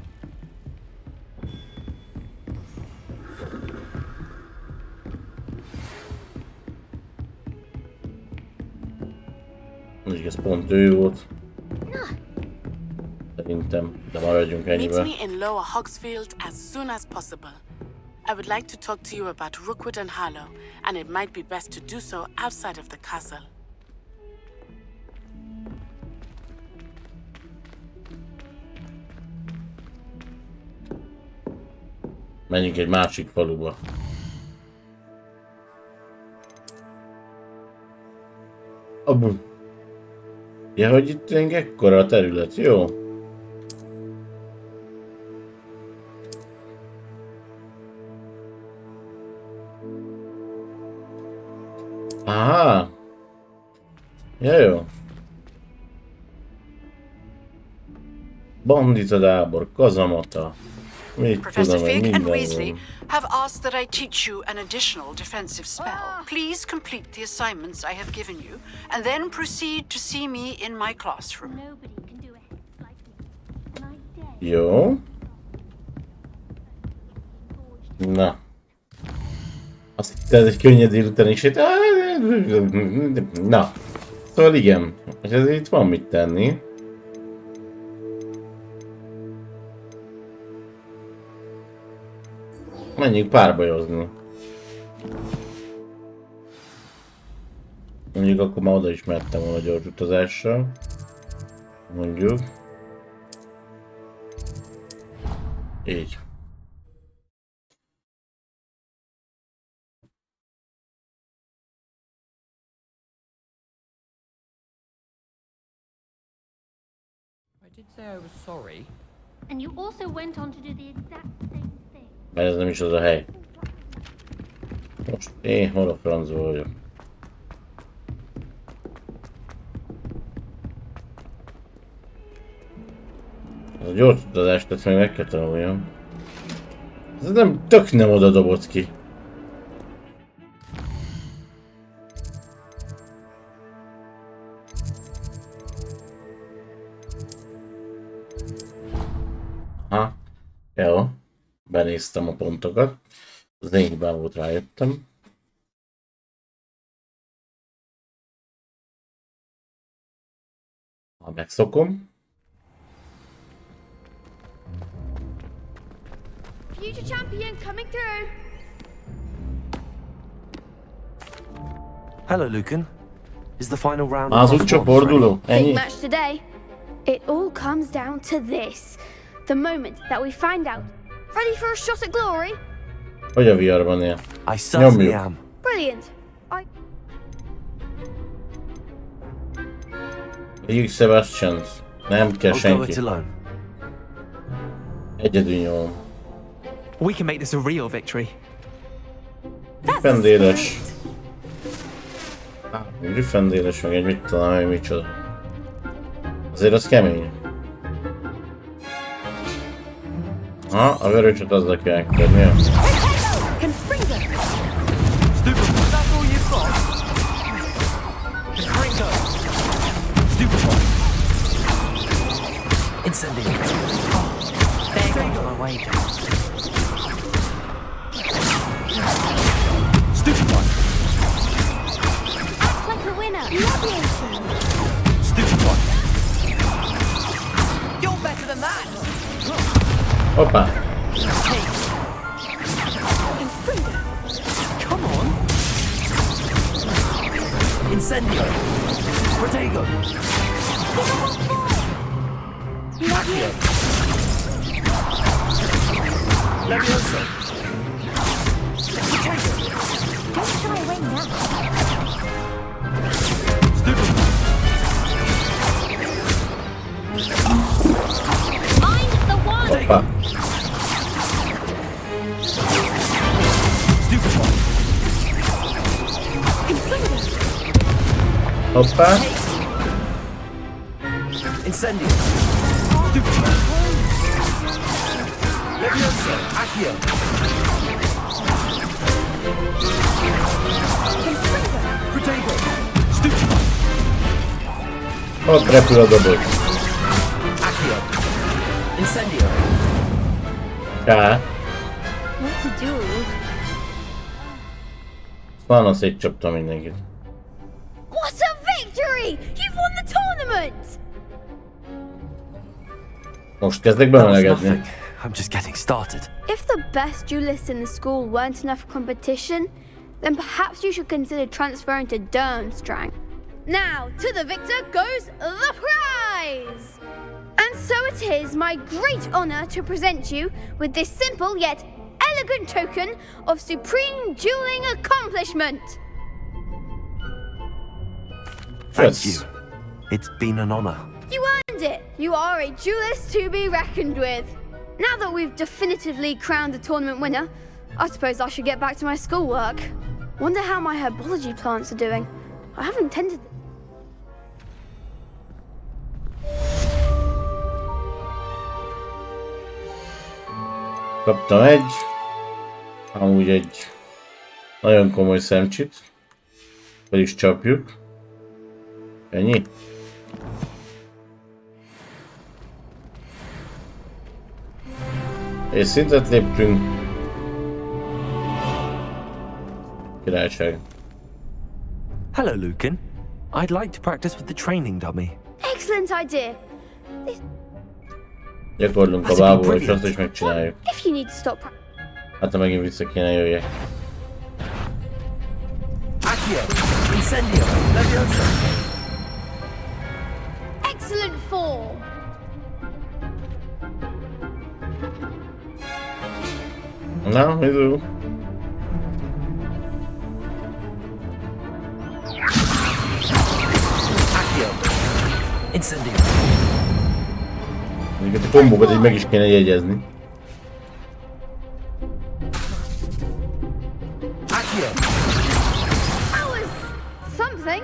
Mondjuk ez pont ő volt. Szerintem, de maradjunk ennyivel. Meet me in Lower Hogsfield as soon as possible. I would like to talk to you about Rookwood and Harlow, and it might be best to do so outside of the castle. Menjünk egy másik faluba. Abu. Ja, hogy itt ekkora a terület, jó? Aha! Ja, jó. Bandita tábor, kazamata. Professor Fig and Weasley have asked that I teach you an additional defensive spell. Please complete the assignments I have given you, and then proceed to see me in my classroom. Jó. Na. Azt hittem, ez egy könnyed délután is. Na. Szóval igen. És ezért itt van mit tenni. Menjünk párbajozni. Mondjuk akkor már oda is mehettem volna gyors utazással. Mondjuk. Így. I did say I was sorry. And you also went on to do the exact same thing. Mert ez nem is az a hely. Most én hol a francba vagyok? Ez a gyors utazást, ezt még meg kell tanuljam. Ez nem, tök nem oda dobott ki. Aha, jó. Benéztem a pontokat. Az én hibám volt, rájöttem. Ha megszokom. Future champion coming through. Hello, Lucan. Is the final round? Az útcsaporduló. Big match today. It all comes down to this. The moment that we find out. Ready for a shot at glory? Hogy a viharban él? I certainly am. Brilliant. Egyik Sebastian. Nem kell I'll go senki. it alone. Egyedül nyomom. We can make this a real victory. Griffendéles. Griffendéles, meg egy mit talán, meg micsoda. Azért az kemény. Ha, a vöröset azzal kell megtenni. Incendio. There goes my wager. Stupid one. Act like a winner. Lovely. Stupid one. You're better than that. Hoppá. Come on. Incendio. Protego. Accio. Levioso. Don't shy away now. Stupid. Mind the one. Hoppá. Stupid one. Hoppá. Incendio. Stupid one. Levioso. Accio. Protego. Stupid one. Ott repül a dobot. Accio. Incendio. Ká. What to do? Van, szétcsaptam mindenkit. What a victory! You've won the tournament! Most kezdek That was bemelegedni. nothing. I'm just getting started. If the best duelists in the school weren't enough competition, then perhaps you should consider transferring to Durmstrang. Now, to the victor goes the prize! And so it is my great honor to present you with this simple yet elegant token of supreme dueling accomplishment. Thank you. It's been an honor. You earned it! You are a duelist to be reckoned with. Now that we've definitively crowned the tournament winner, I suppose I should get back to my schoolwork. Wonder how my herbology plants are doing. I haven't tended them. Kaptam egy. Amúgy egy nagyon komoly szemcsit. Fel is csapjuk. Ennyi? És szintet léptünk. Királyság. Hello, Lucan. I'd like to practice with the training dummy. Excellent idea. Gyakorlunk a bábúval, és azt is megcsináljuk. If you need to stop Hát ha megint vissza kéne jöjjek. Accio. Incendio. Levioso. excellent form. No, we do. Accio. Incendio. Mondjuk a kombókat így meg is kéne jegyezni. Accio. That was something.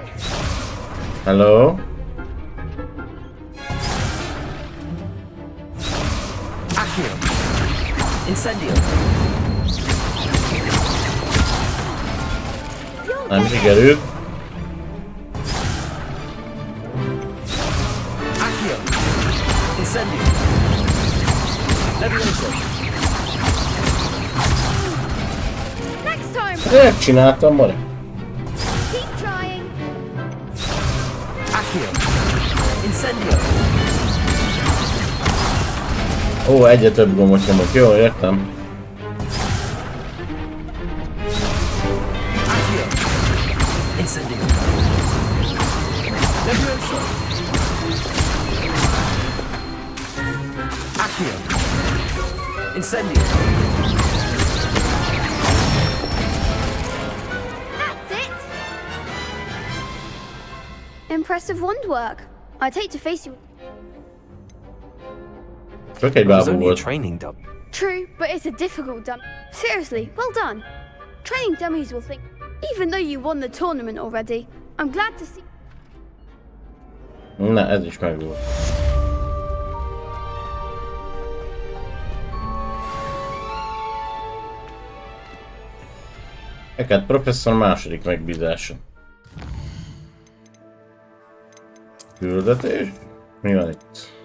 Hello? Accio. Incendio. Nem sikerült. Accio. Incendio. Levioso. Next time. Megcsináltam, mare. Keep trying. Accio. Incendio. Ó, egyre több gombot nyomok, jó, értem. Accio. Incendio. Levioso. Accio. Incendio. That's it. Impressive wand work. I'd hate to face you. Csak egy It was bábú only a volt. training dummy. True, but it's a difficult dummy. Seriously, well done. Training dummies will think, even though you won the tournament already, I'm glad to see. Na, ez is megvolt. E12 professzor második megbízása. Küldetés? Mi van itt?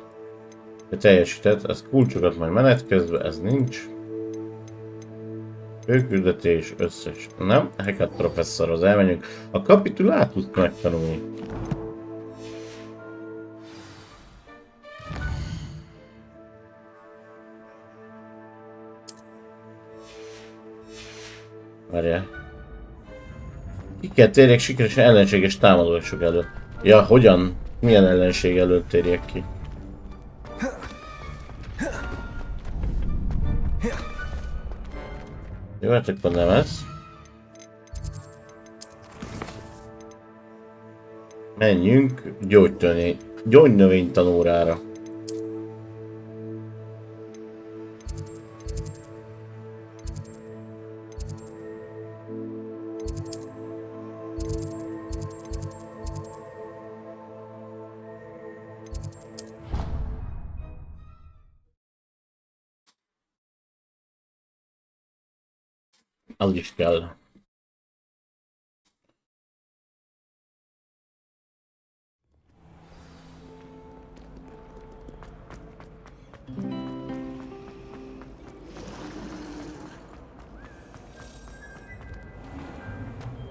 Teljesített, ez kulcsokat majd menet közben, ez nincs. Főküldetés összes. Nem, E12 professzorhoz elmenjünk. A kapitulátust megtanulni. Várjál. Ki kell térjek sikeresen ellenséges támadások előtt. Ja, hogyan? Milyen ellenség előtt térjek ki? Jó, hát akkor nem ez. Menjünk gyógynövénytanórára. Az is kell.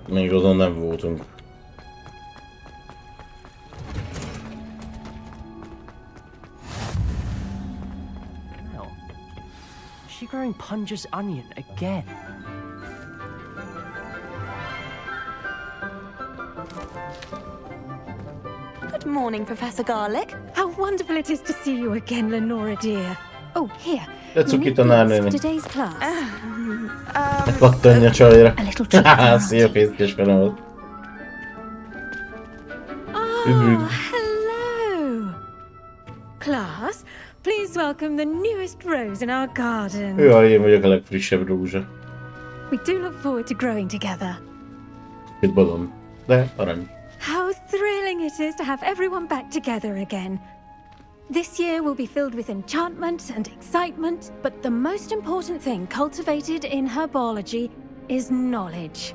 Még azon nem voltunk. Is she growing Punja's onion again? Good morning, Professor Garlick. How wonderful it is to see you again, Lenora dear. Oh, here. Tetsuki tanárnéni. Today's class. Ne kattanja csajra. A little trip Haha, szia fészkés fenemet. Oh, hello. Class, please welcome the newest rose in our garden. Jaj, én vagyok a legfrissebb rózsa. We do look forward to growing together. Itt balon. De arany. How thrilling it is to have everyone back together again. This year will be filled with enchantment and excitement, but the most important thing cultivated in herbology is knowledge.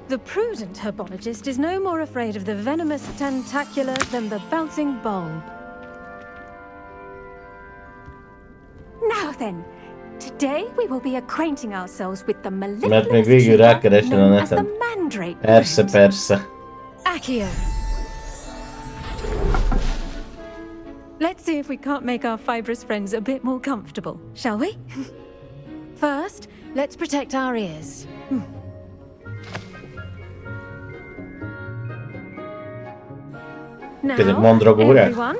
The prudent herbologist is no more afraid of the venomous tentacula than the bouncing bulb. Now then, today we will be acquainting ourselves with the Mert még végül rákeresel a as the neten. mandrake. Persze, persze. Accio. Let's see if we can't make our fibrous friends a bit more comfortable, shall we? First, let's protect our ears. Now, Ezek mandragórák? everyone,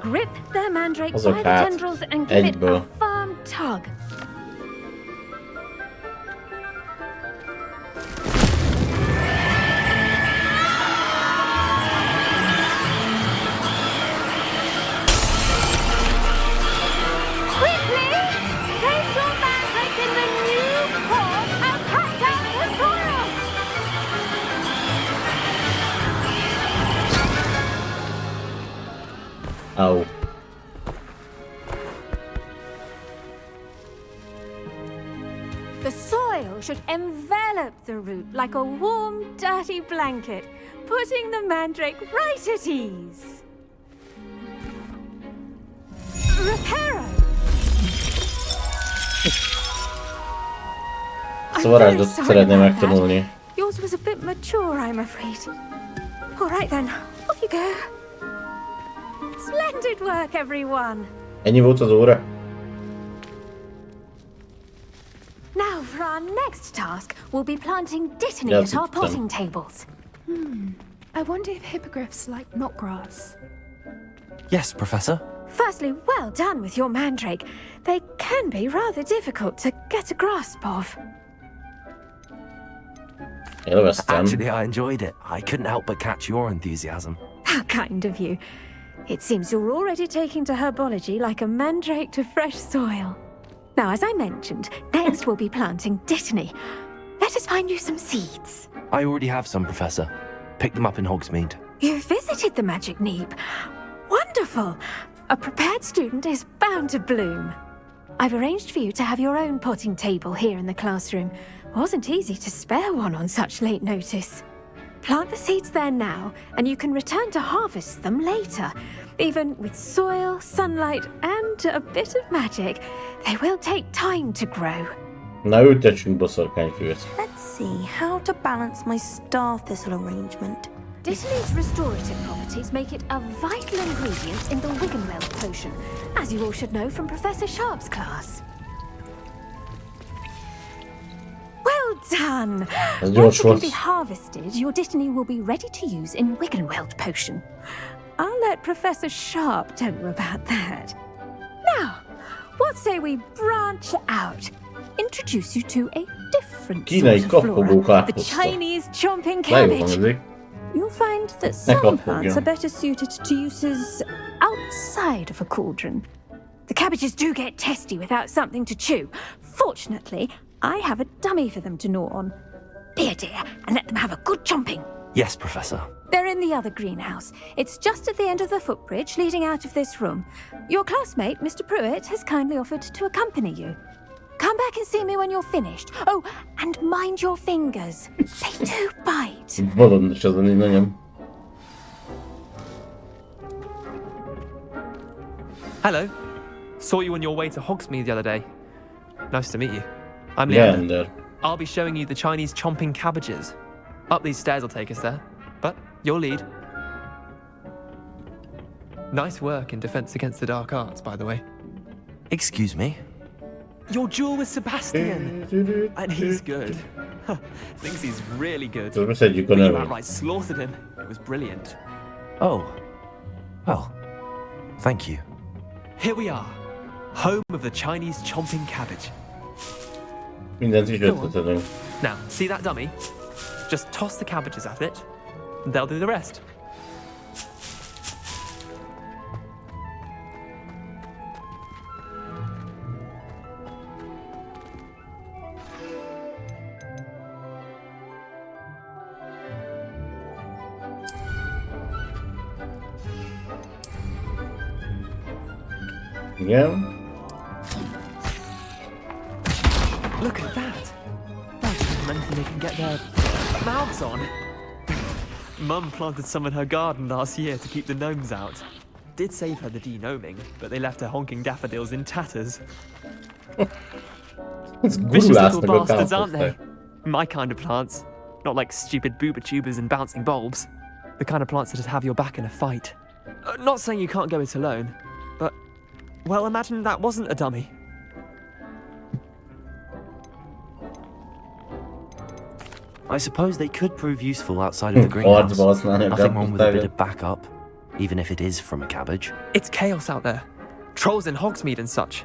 grip their mandrake Azok by the hát, tendrils and give it egyből. a firm tug. Quickly! Place your mandrake in the new pot and cut down the soil! Au. The soil should envelop the root like a warm, dirty blanket, putting the mandrake right at ease. Reparo! Szvarázsot szeretném megtanulni. Yours was a bit mature, I'm afraid. All right then, off you go. Splendid work, everyone. Ennyi volt az óra? Now for our next task, we'll be planting dittany Yeah, at our it's done. potting tables. I wonder if hippogriffs like knotgrass. Yes, Professor. Firstly, well done with your mandrake. They can be rather difficult to get a grasp of. Élveztem. Actually, I enjoyed it. I couldn't help but catch your enthusiasm. How kind of you. It seems you're already taking to herbology like a mandrake to fresh soil. Now, as I mentioned, next we'll be planting dittany. Let us find you some seeds. I already have some, Professor. Picked them up in Hogsmeade. You visited the Magic Neep. Wonderful! A prepared student is bound to bloom. I've arranged for you to have your own potting table here in the classroom. Wasn't easy to spare one on such late notice. Plant the seeds there now, and you can return to harvest them later. Even with soil, sunlight, and a bit of magic, they will take time to grow. Na ültessünk boszorkányfűt. Let's see how to balance my star thistle arrangement. Dittany's restorative properties make it a vital ingredient in the Wiggenweld potion, as you all should know from Professor Sharp's class. Well done! Once it can be harvested, your dittany will be ready to use in Wiggenweld potion. I'll let Professor Sharp tell you about that. Now, what say we branch out? Introduce you to a different sort of flora, the Chinese chomping cabbage. You'll find that some plants are better suited to uses outside of a cauldron. The cabbages do get testy without something to chew. Fortunately, I have a dummy for them to gnaw on. Be a dear and let them have a good chomping. Yes, Professor. They're in the other greenhouse. It's just at the end of the footbridge leading out of this room. Your classmate, Mr. Pruitt, has kindly offered to accompany you. Come back and see me when you're finished. Oh, and mind your fingers. They do bite. Bolond az én anyám. Hello. Saw you on your way to Hogsmeade the other day. Nice to meet you. I'm Leander. I'll be showing you the Chinese chomping cabbages. Up these stairs will take us there, but you'll lead. Nice work in Defense Against the Dark Arts, by the way. Excuse me? Your duel with Sebastian! And he's good. Thinks he's really good. So I said you're gonna... You outright slaughtered him. It was brilliant. Oh. Well, thank you. Here we are. Home of the Chinese chomping cabbage. Mindent is ötletelünk. Now, see that dummy? Just toss the cabbages at it, and they'll do the rest. Yeah. Look at that. That's anything they can get their mouths on. Mum planted some in her garden last year to keep the gnomes out. Did save her the de-gnoming, but they left her honking daffodils in tatters. Vicious little bastards, aren't they? My kind of plants. Not like stupid booba tubers and bouncing bulbs. The kind of plants that just have your back in a fight. Not saying you can't go it alone, but... well, imagine that wasn't a dummy. I suppose they could prove useful outside of the greenhouse. Nothing wrong with a bit of backup, even if it is from a cabbage. It's chaos out there. Trolls in Hogsmeade and such.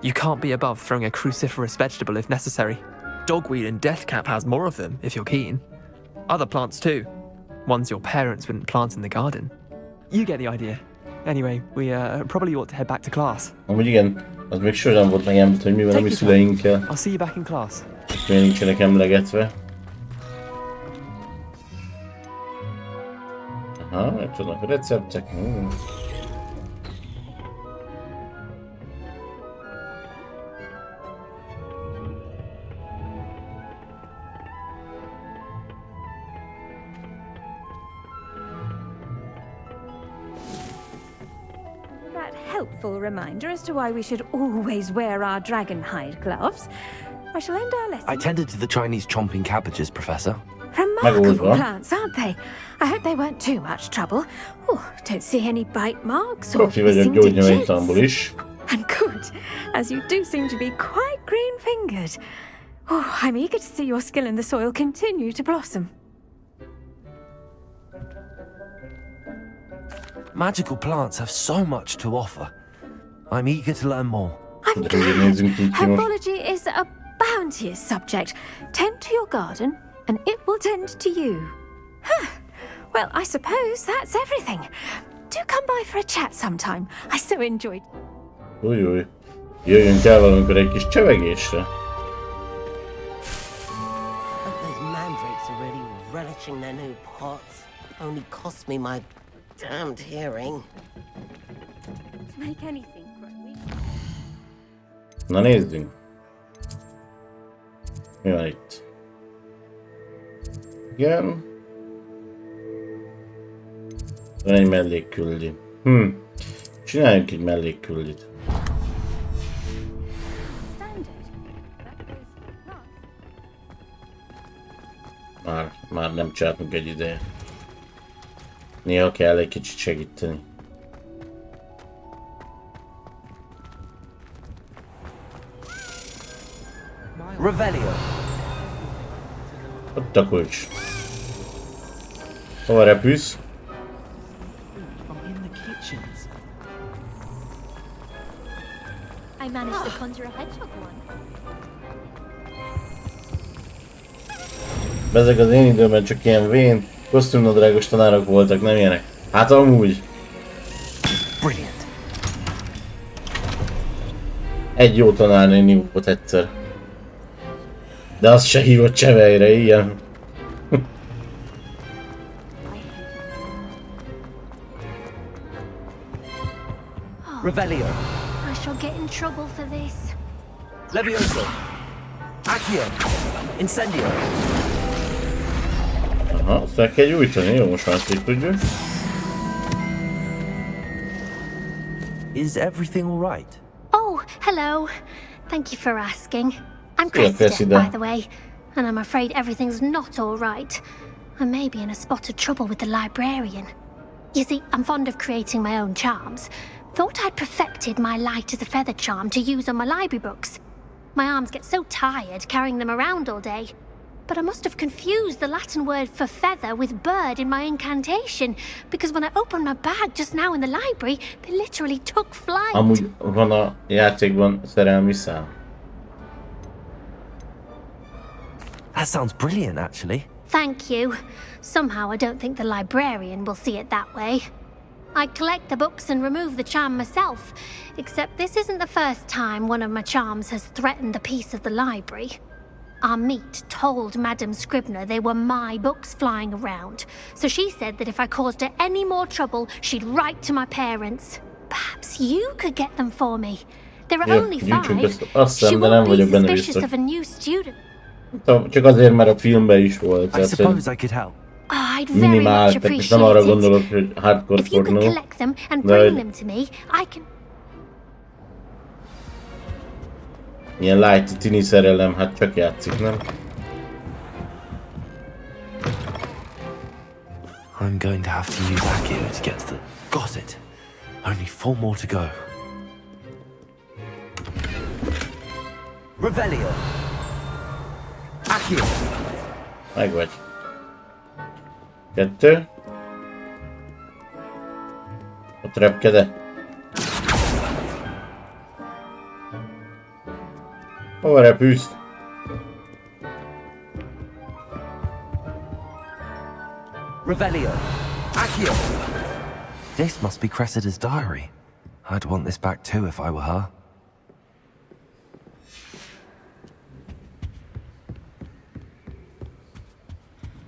You can't be above throwing a cruciferous vegetable if necessary. Dogweed and deathcap has more of them, if you're keen. Other plants too. Ones your parents wouldn't plant in the garden. You get the idea. Anyway, we probably ought to head back to class. Amúgy igen, az még sosem volt megemlítve, hogy mi van a mi szüleinkkel. I'll see you back in class. Még nincsenek emlegetve. Aha, megcsinálnak a receptek. Helpful reminder as to why we should always wear our dragon hide gloves. I shall end our lesson. I tended to the Chinese chomping cabbages, Professor. Remarkable plants, aren't they? I hope they weren't too much trouble. Oh, don't see any bite marks or missing digits. And good, as you do seem to be quite green-fingered. Oh, I'm eager to see your skill in the soil continue to blossom. Magical plants have so much to offer. I'm eager to learn more. I'm glad. Herbology is a bounteous subject. Tend to your garden, and it will tend to you. Huh. Well, I suppose that's everything. Do come by for a chat sometime. I so enjoyed. Új. Jöjjünk el valamikor egy kis csevegésre. Those mandrakes are really relishing their new pots. Only cost me my damned hearing. Make anything grow. Na nézzünk. Mi van itt? Igen. Van egy mellékküldi. Csináljunk egy mellékküldit. Már nem csináltunk egy ideje. Néha kell egy kicsit segíteni. Revelio. Ott a kulcs. Hova repülsz? I managed to conjure a hedgehog one. Bezeg az én időben csak ilyen vén, kosztümnadrágos tanárok voltak, nem ilyenek. Hát amúgy. Brilliant. Egy jó tanárnéni volt egyszer. De azt se hívott csevejre, ilyen. Revelio. I shall get in trouble for this. Levioso. Accio. Incendio. Aha, azt meg kell gyújtani, jó, most már szép tudjuk. Is everything all right? Oh, hello. Thank you for asking. I'm Cressida, by the way, and I'm afraid everything's not all right. I may be in a spot of trouble with the librarian. You see, I'm fond of creating my own charms. Thought I'd perfected my light as a feather charm to use on my library books. My arms get so tired carrying them around all day. But I must have confused the Latin word for feather with bird in my incantation, because when I opened my bag just now in the library, they literally took flight. Amúgy van a játékban szerelmi szám. That sounds brilliant, actually. Thank you. Somehow I don't think the librarian will see it that way. I collect the books and remove the charm myself, except this isn't the first time one of my charms has threatened a piece of the library. Our meet told Madame Scribner they were my books flying around, so she said that if I caused her any more trouble, she'd write to my parents. Perhaps you could get them for me. There are only 5. She won't be suspicious of a new student. Csak azért, mert a filmben is volt. I suppose I could help. Oh, I'd very much appreciate nem arra gondolok, hogy hardcore if you could collect them and bring them to me, I can... Ilyen light tini szerelem, hát csak játszik, nem? I'm going to have to use Accio to get to the... Got it. Only 4 more to go. Revelio. Accio. Meg vagy. 2. Ott repkede. Hova repülsz? Revelio. Accio. This must be Cressida's diary. I'd want this back too if I were her.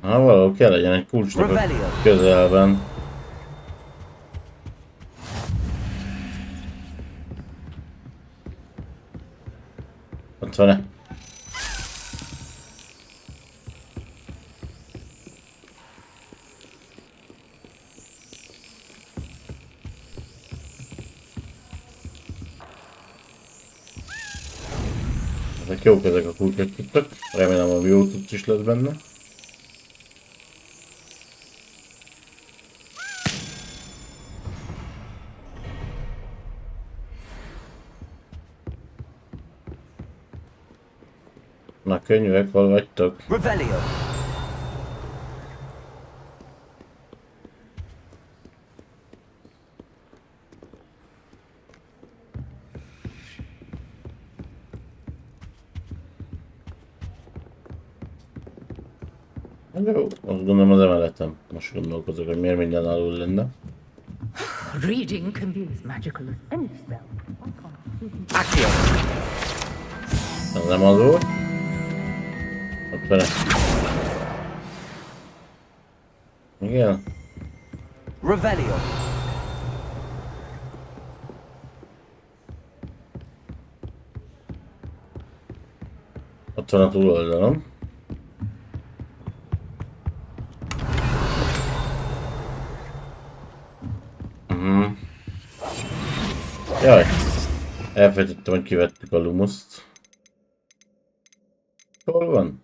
Valahol kell legyen egy kulcsnak a közelben. Ott van-e? Ezek jók ezek a kulcsok tudtak. Remélem, hogy jó tudsz is lesz benne. Na, könyvek, hol vagytok? Revelio. Jó, azt gondolom az emeletem. Most gondolkozok, hogy miért minden alul lenne. reading can be as magical as any spell. Ez nem az volt. Ott vele. Igen. Revelio. Ott van a túloldalon. Jaj, elfelejtettem, hogy kivettük a Lumuszt. Hol van?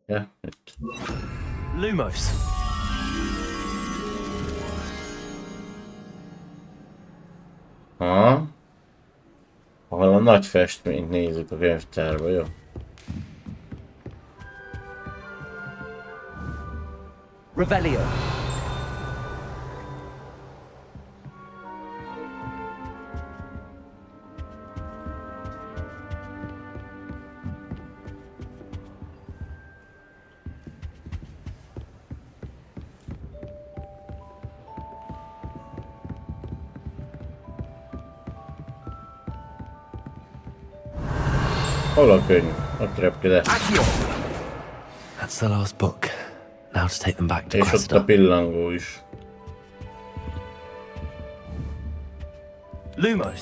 Ja, itt. Lumos. Ha? Ahol a nagy festményt nézzük a könyvtárba, jó? Revelio. Hol a könyv? Ott repkedett. That's the last book. Now to take them back to És ott Cressida. a pillangó is. Lumos.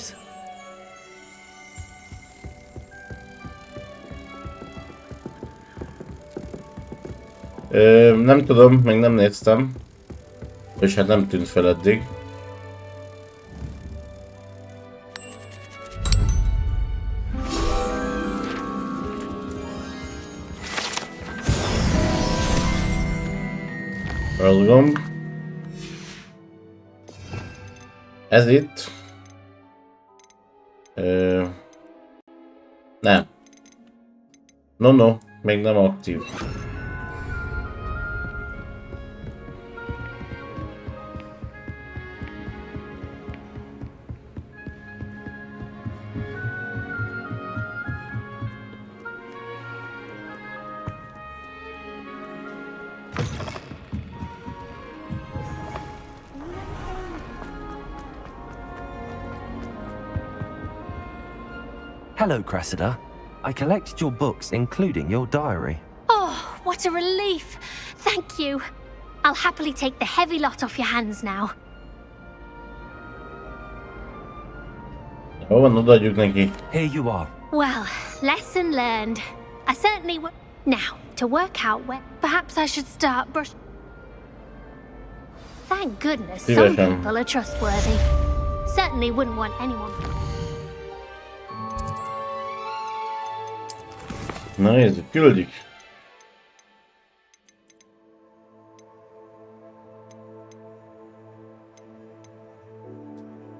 Nem tudom, még nem néztem. És hát nem tűnt fel eddig. Gomb. Ez itt. Nem. No, még nem aktív. Hello, Cressida. I collected your books, including your diary. Oh, what a relief! Thank you. I'll happily take the heavy lot off your hands now. Hol van, odaadjuk neki. Here you are. Well, lesson learned. I certainly would. Now, to work out where, perhaps I should start brush. Thank goodness some people are trustworthy. Certainly wouldn't want anyone. Na nézzük, küldik.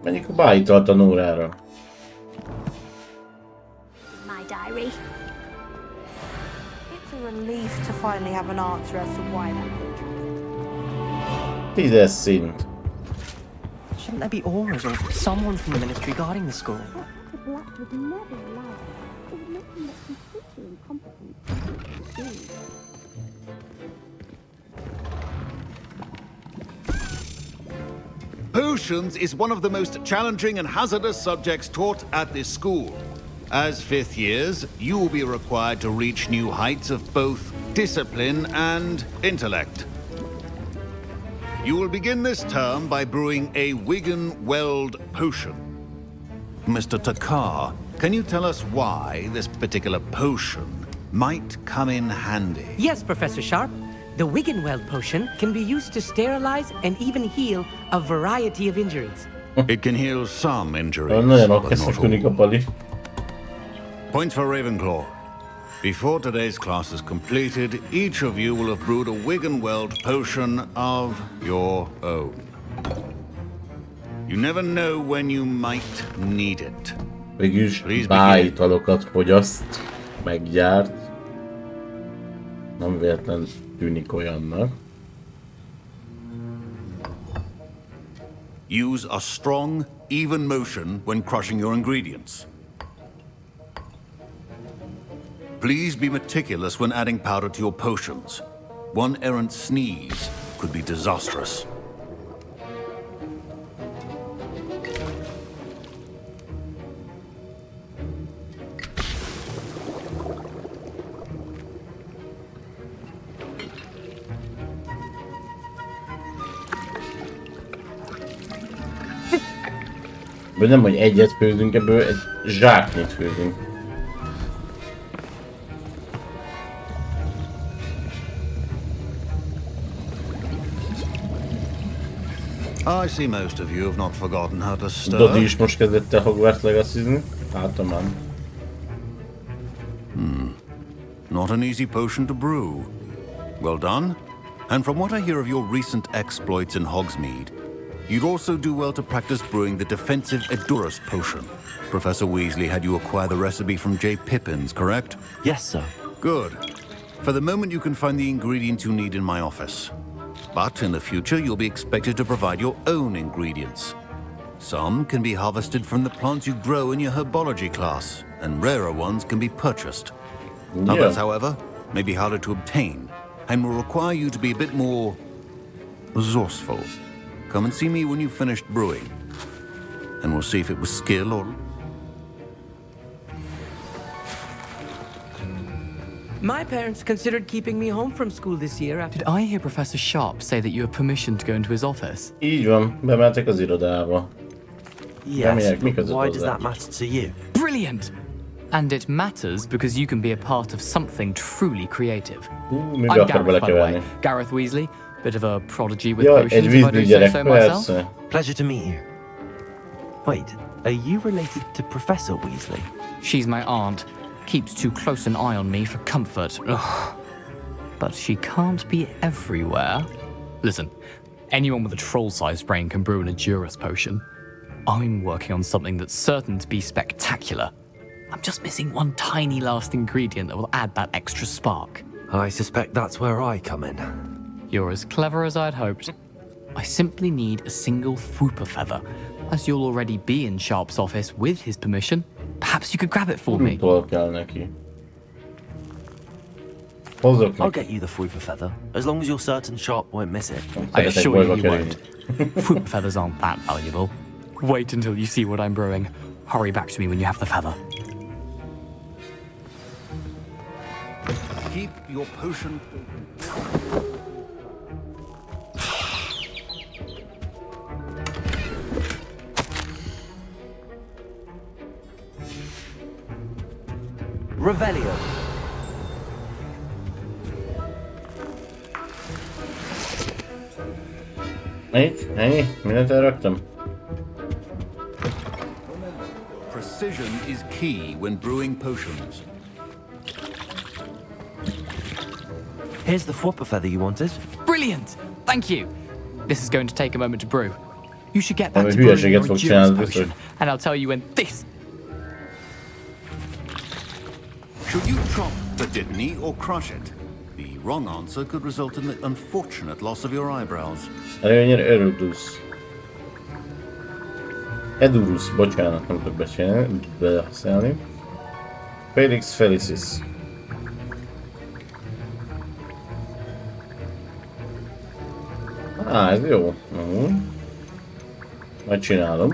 Menjünk a beállított tanórára. My diary. It's a relief to finally have an answer as to why that happened. 10 szint. Shouldn't there be Auras or someone from the ministry guarding the school? The Black would never allow it. It would make them look completely incompetent. Potions is one of the most challenging and hazardous subjects taught at this school. As fifth years, you will be required to reach new heights of both discipline and intellect. You will begin this term by brewing a Wigan-Weld potion. Mr. Takar, can you tell us why this particular potion might come in handy? Yes, Professor Sharp. The Wigan-Weld potion can be used to sterilize and even heal a variety of injuries. It can heal some injuries, Nagyon but not elkezdtek a all. pali. Points for Ravenclaw. Before today's class is completed, each of you will have brewed a Wigan-Weld potion of your own. You never know when you might need it. Végülis bájtalokat fogyaszt, meggyárt. Nem véletlen tűnik olyannak. Use a strong, even motion when crushing your ingredients. Please be meticulous when adding powder to your potions. One errant sneeze could be disastrous. Ebből nem, hogy egyet főzünk, ebből egy zsáknyit főzünk. I see most of you have not forgotten how to stir. Dodi is most kezdett el Hogwarts Legacy-zni. Látom már. Not an easy potion to brew. Well done. And from what I hear of your recent exploits in Hogsmeade, you'd also do well to practice brewing the defensive Edurus potion. Professor Weasley had you acquire the recipe from J. Pippins, correct? Yes, sir. Good. For the moment, you can find the ingredients you need in my office. But in the future, you'll be expected to provide your own ingredients. Some can be harvested from the plants you grow in your herbology class, and rarer ones can be purchased. Others, however, may be harder to obtain, and will require you to be a bit more resourceful. Come and see me when you've finished brewing, and we'll see if it was skill or... My parents considered keeping me home from school this year after... Did I hear Professor Sharp say that you have permission to go into his office? Így van, bementek az irodába. Yes, but why does that matter to you? Brilliant! And it matters because you can be a part of something truly creative. I'm Mibe akar Gareth, by the way. belekeverni? Gareth Weasley, bit of a prodigy with Jaj, potions, egy if I do Weasley say gyerek, so myself. persze. Pleasure to meet you. Wait, are you related to Professor Weasley? She's my aunt. Keeps too close an eye on me for comfort. Ugh. But she can't be everywhere. Listen, anyone with a troll-sized brain can brew an Edurus potion. I'm working on something that's certain to be spectacular. I'm just missing one tiny last ingredient that will add that extra spark. I suspect that's where I come in. You're as clever as I'd hoped. I simply need a single Fwooper feather. As you'll already be in Sharp's office with his permission, perhaps you could grab it for me. Kell neki. Hozzak neki. I'll get you the Fwooper feather, as long as you're certain Sharp won't miss it. I assure you he won't. Fwooper feathers aren't that valuable. Wait until you see what I'm brewing. Hurry back to me when you have the feather. Keep your potion... Revelio. Ennyi? Mindent elraktam? Precision is key when brewing potions. Here's the Fwooper feather you wanted. Brilliant! Thank you. This is going to take a moment to brew. You should get back Ami to brewing hülyeséget your fog Edurus csinálni, potion, biztos. and I'll tell you when this... Should you chop the Dittany or crush it? The wrong answer could result in the unfortunate loss of your eyebrows. Előnyire Edurus, bocsánat, nem tudok beszélni. Felix Felicis. Ez jó. Majd csinálom.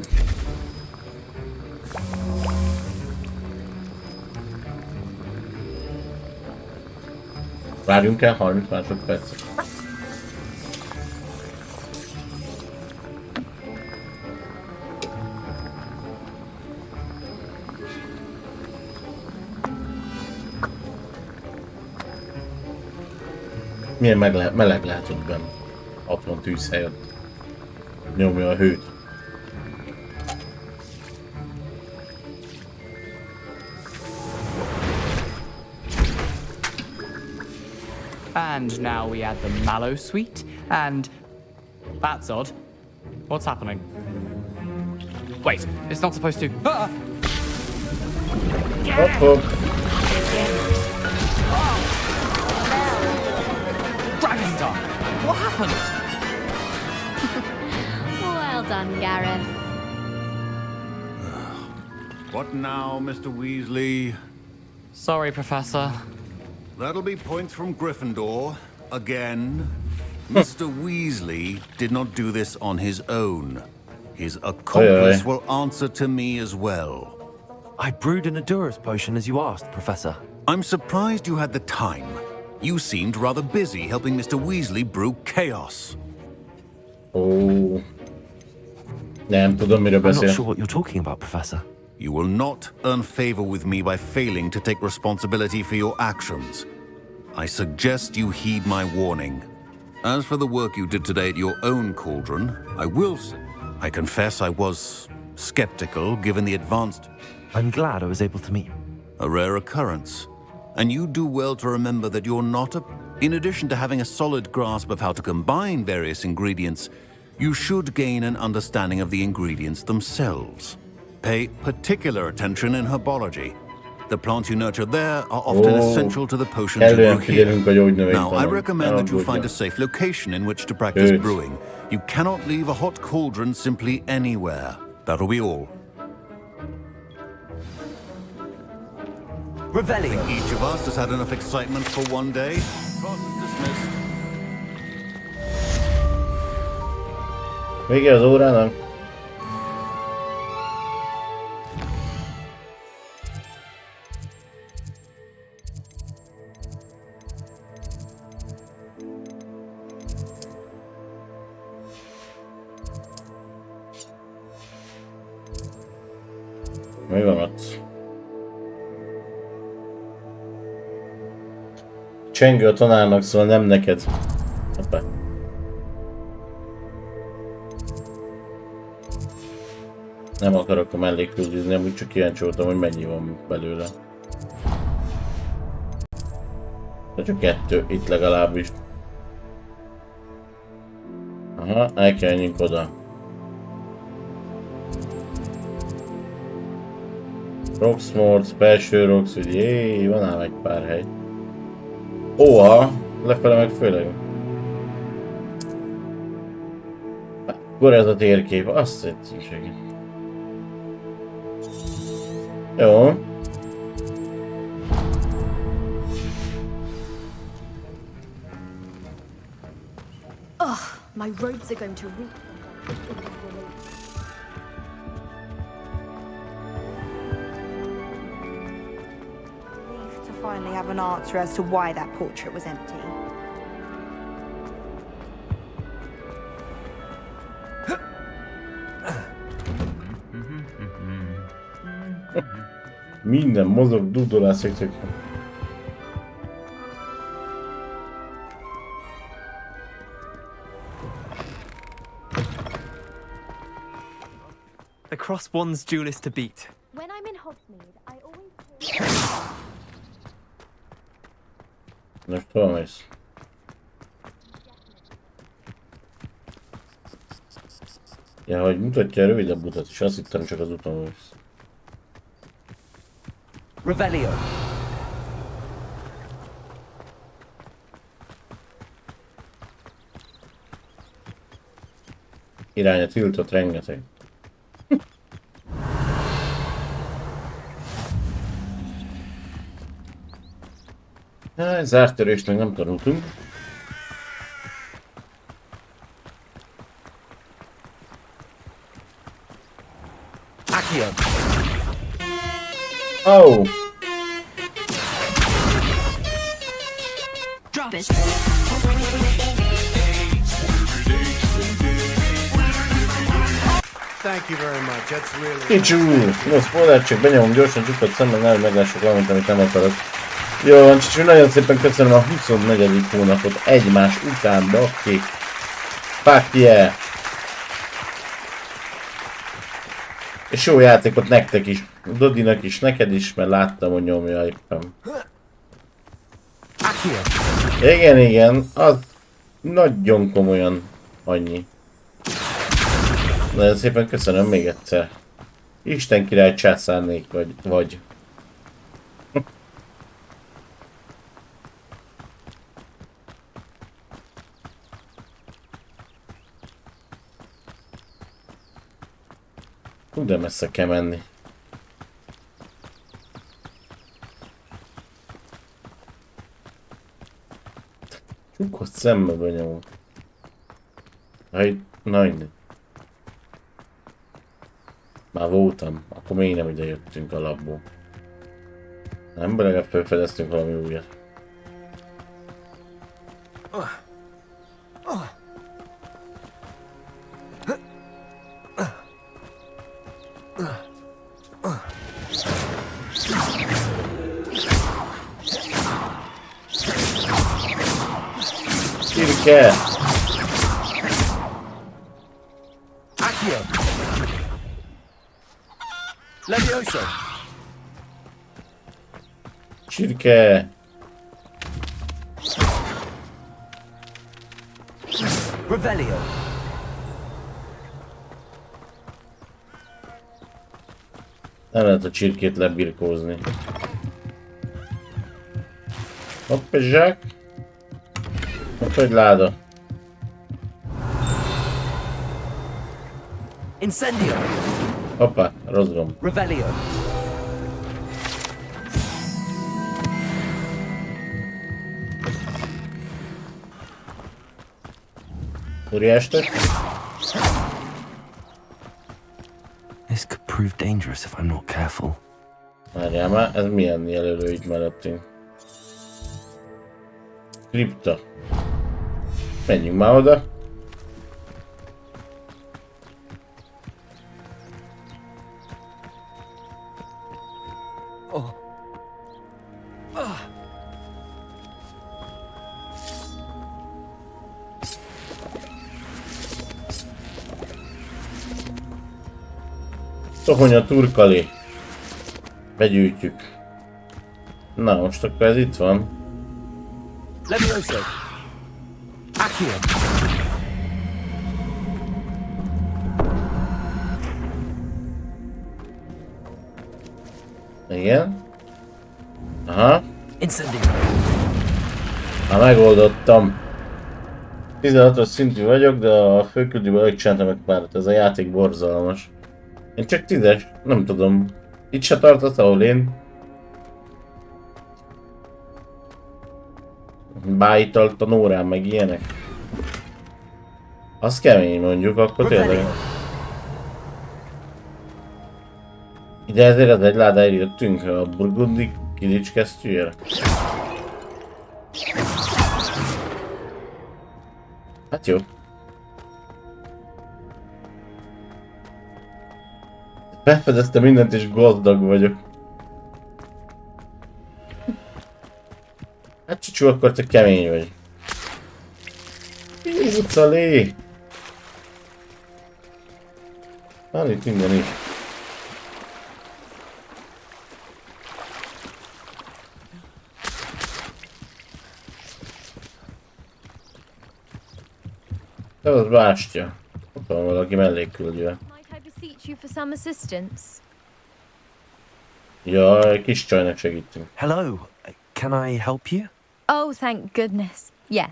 Várjunk el 30 másodpercet. Milyen meleg lehet ott benn. 60 tűzhely ott. Nyomja a hőt. And now we add the mallow sweet, and... That's odd. What's happening? Wait, it's not supposed to... Ah! Dragon Dog! What happened? Well done, Gareth. What now, Mr. Weasley? Sorry, Professor. That'll be points from Gryffindor. Again. Mr. Weasley did not do this on his own. His accomplice will answer to me as well. I brewed an Edurus potion as you asked, Professor. I'm surprised you had the time. You seemed rather busy helping Mr. Weasley brew chaos. Oh. Nem tudom, miről I'm not beszél. sure what you're talking about, Professor. You will not earn favor with me by failing to take responsibility for your actions. I suggest you heed my warning. As for the work you did today at your own cauldron, I will say, I confess I was skeptical given the advanced... I'm glad I was able to meet you. A rare occurrence. And you do well to remember that you're not a... In addition to having a solid grasp of how to combine various ingredients, you should gain an understanding of the ingredients themselves. Pay particular attention in herbology. The plants you nurture there are often essential to the potions you brew here. Now, I recommend that you find a safe location in which to practice brewing. You cannot leave a hot cauldron simply anywhere. That'll be all. Revelio. I think each of us has had enough excitement for one day. Class is dismissed. Vége az órának? Mi van ott? Csengő a tanárnak, szóval nem neked. Hoppá. Nem akarok a melléküldizni, amúgy csak kíváncsi voltam, hogy mennyi van belőle. De csak 2, itt legalábbis. Aha, el kell menjünk oda. Roxmort, Felső Rox, ugye, jéj, van ám egy pár hely. Óha, lefele meg főleg. Akkor ez a térkép, azt tetszőséget. Jó. My robes are going to reek. To finally have an answer as to why that portrait was empty. Minden mozog, dudolászik csak. The cross one's duelist to beat. When I'm in Hogsmeade, I always... Most hol mész? Ja, hogy mutatja a rövidebb utat, és azt hittem csak az úton mész. Revelio. Iránya tiltott rengeteg. Zárt törést még nem tanultunk. Accio. Oh! Drop it. Thank you very much. That's really... Kicsú! No, spoiler, csak benyomom gyorsan csukott szemben, nem meglássuk valamit, amit nem akarok. Jó van, Csicsú, nagyon szépen köszönöm a 24. hónapot egymás után, baki. Fuck yeah! És jó játékot nektek is, Dodinak is, neked is, mert láttam, hogy nyomja éppen. Igen, igen, az nagyon komolyan annyi. Nagyon szépen köszönöm még egyszer. Isten király császárnék vagy. De messze kell menni. Csukott szembe benyomom. Na innen. Már voltam, akkor még nem ide jöttünk a labból. Nem, legalább felfedeztünk valami újat. Csirke! Accio! Levioso! Csirke! Revelio! Nem lehet a csirkét lebirkózni. Hopp, egy zsák. Hopp, egy láda. Incendio! Hoppá, rossz gomb. Revelio! Úriástek. This could prove dangerous if I'm not careful. Várjál már, ez milyen jelölő itt mellettünk? Kripta. Menjünk már oda. Tohonya turkali. Begyűjtjük. Na, most akkor ez itt van. Levioso! Accio! Igen. Aha. Incendio! Ha megoldottam. 16-os szintű vagyok, de a főküldőből alig csináltam meg párat. Ez a játék borzalmas. Én csak 10-es, nem tudom. Itt se tartott, ahol én. Bájtalt a Nórán, meg ilyenek. Az kemény mondjuk, akkor tényleg. Ide ezért az egy ládára jöttünk a burgundi kilics kesztyűjére. Hát jó. Befedeztem mindent és gazdag vagyok. Hát csúcsú, akkor te kemény vagy. Utcalé! Van itt minden is. Ez az bástya. Ott van valaki mellékküldve. You for some assistance. Ja, kis csajnak segítünk. Hello, can I help you? Oh, thank goodness. Yes.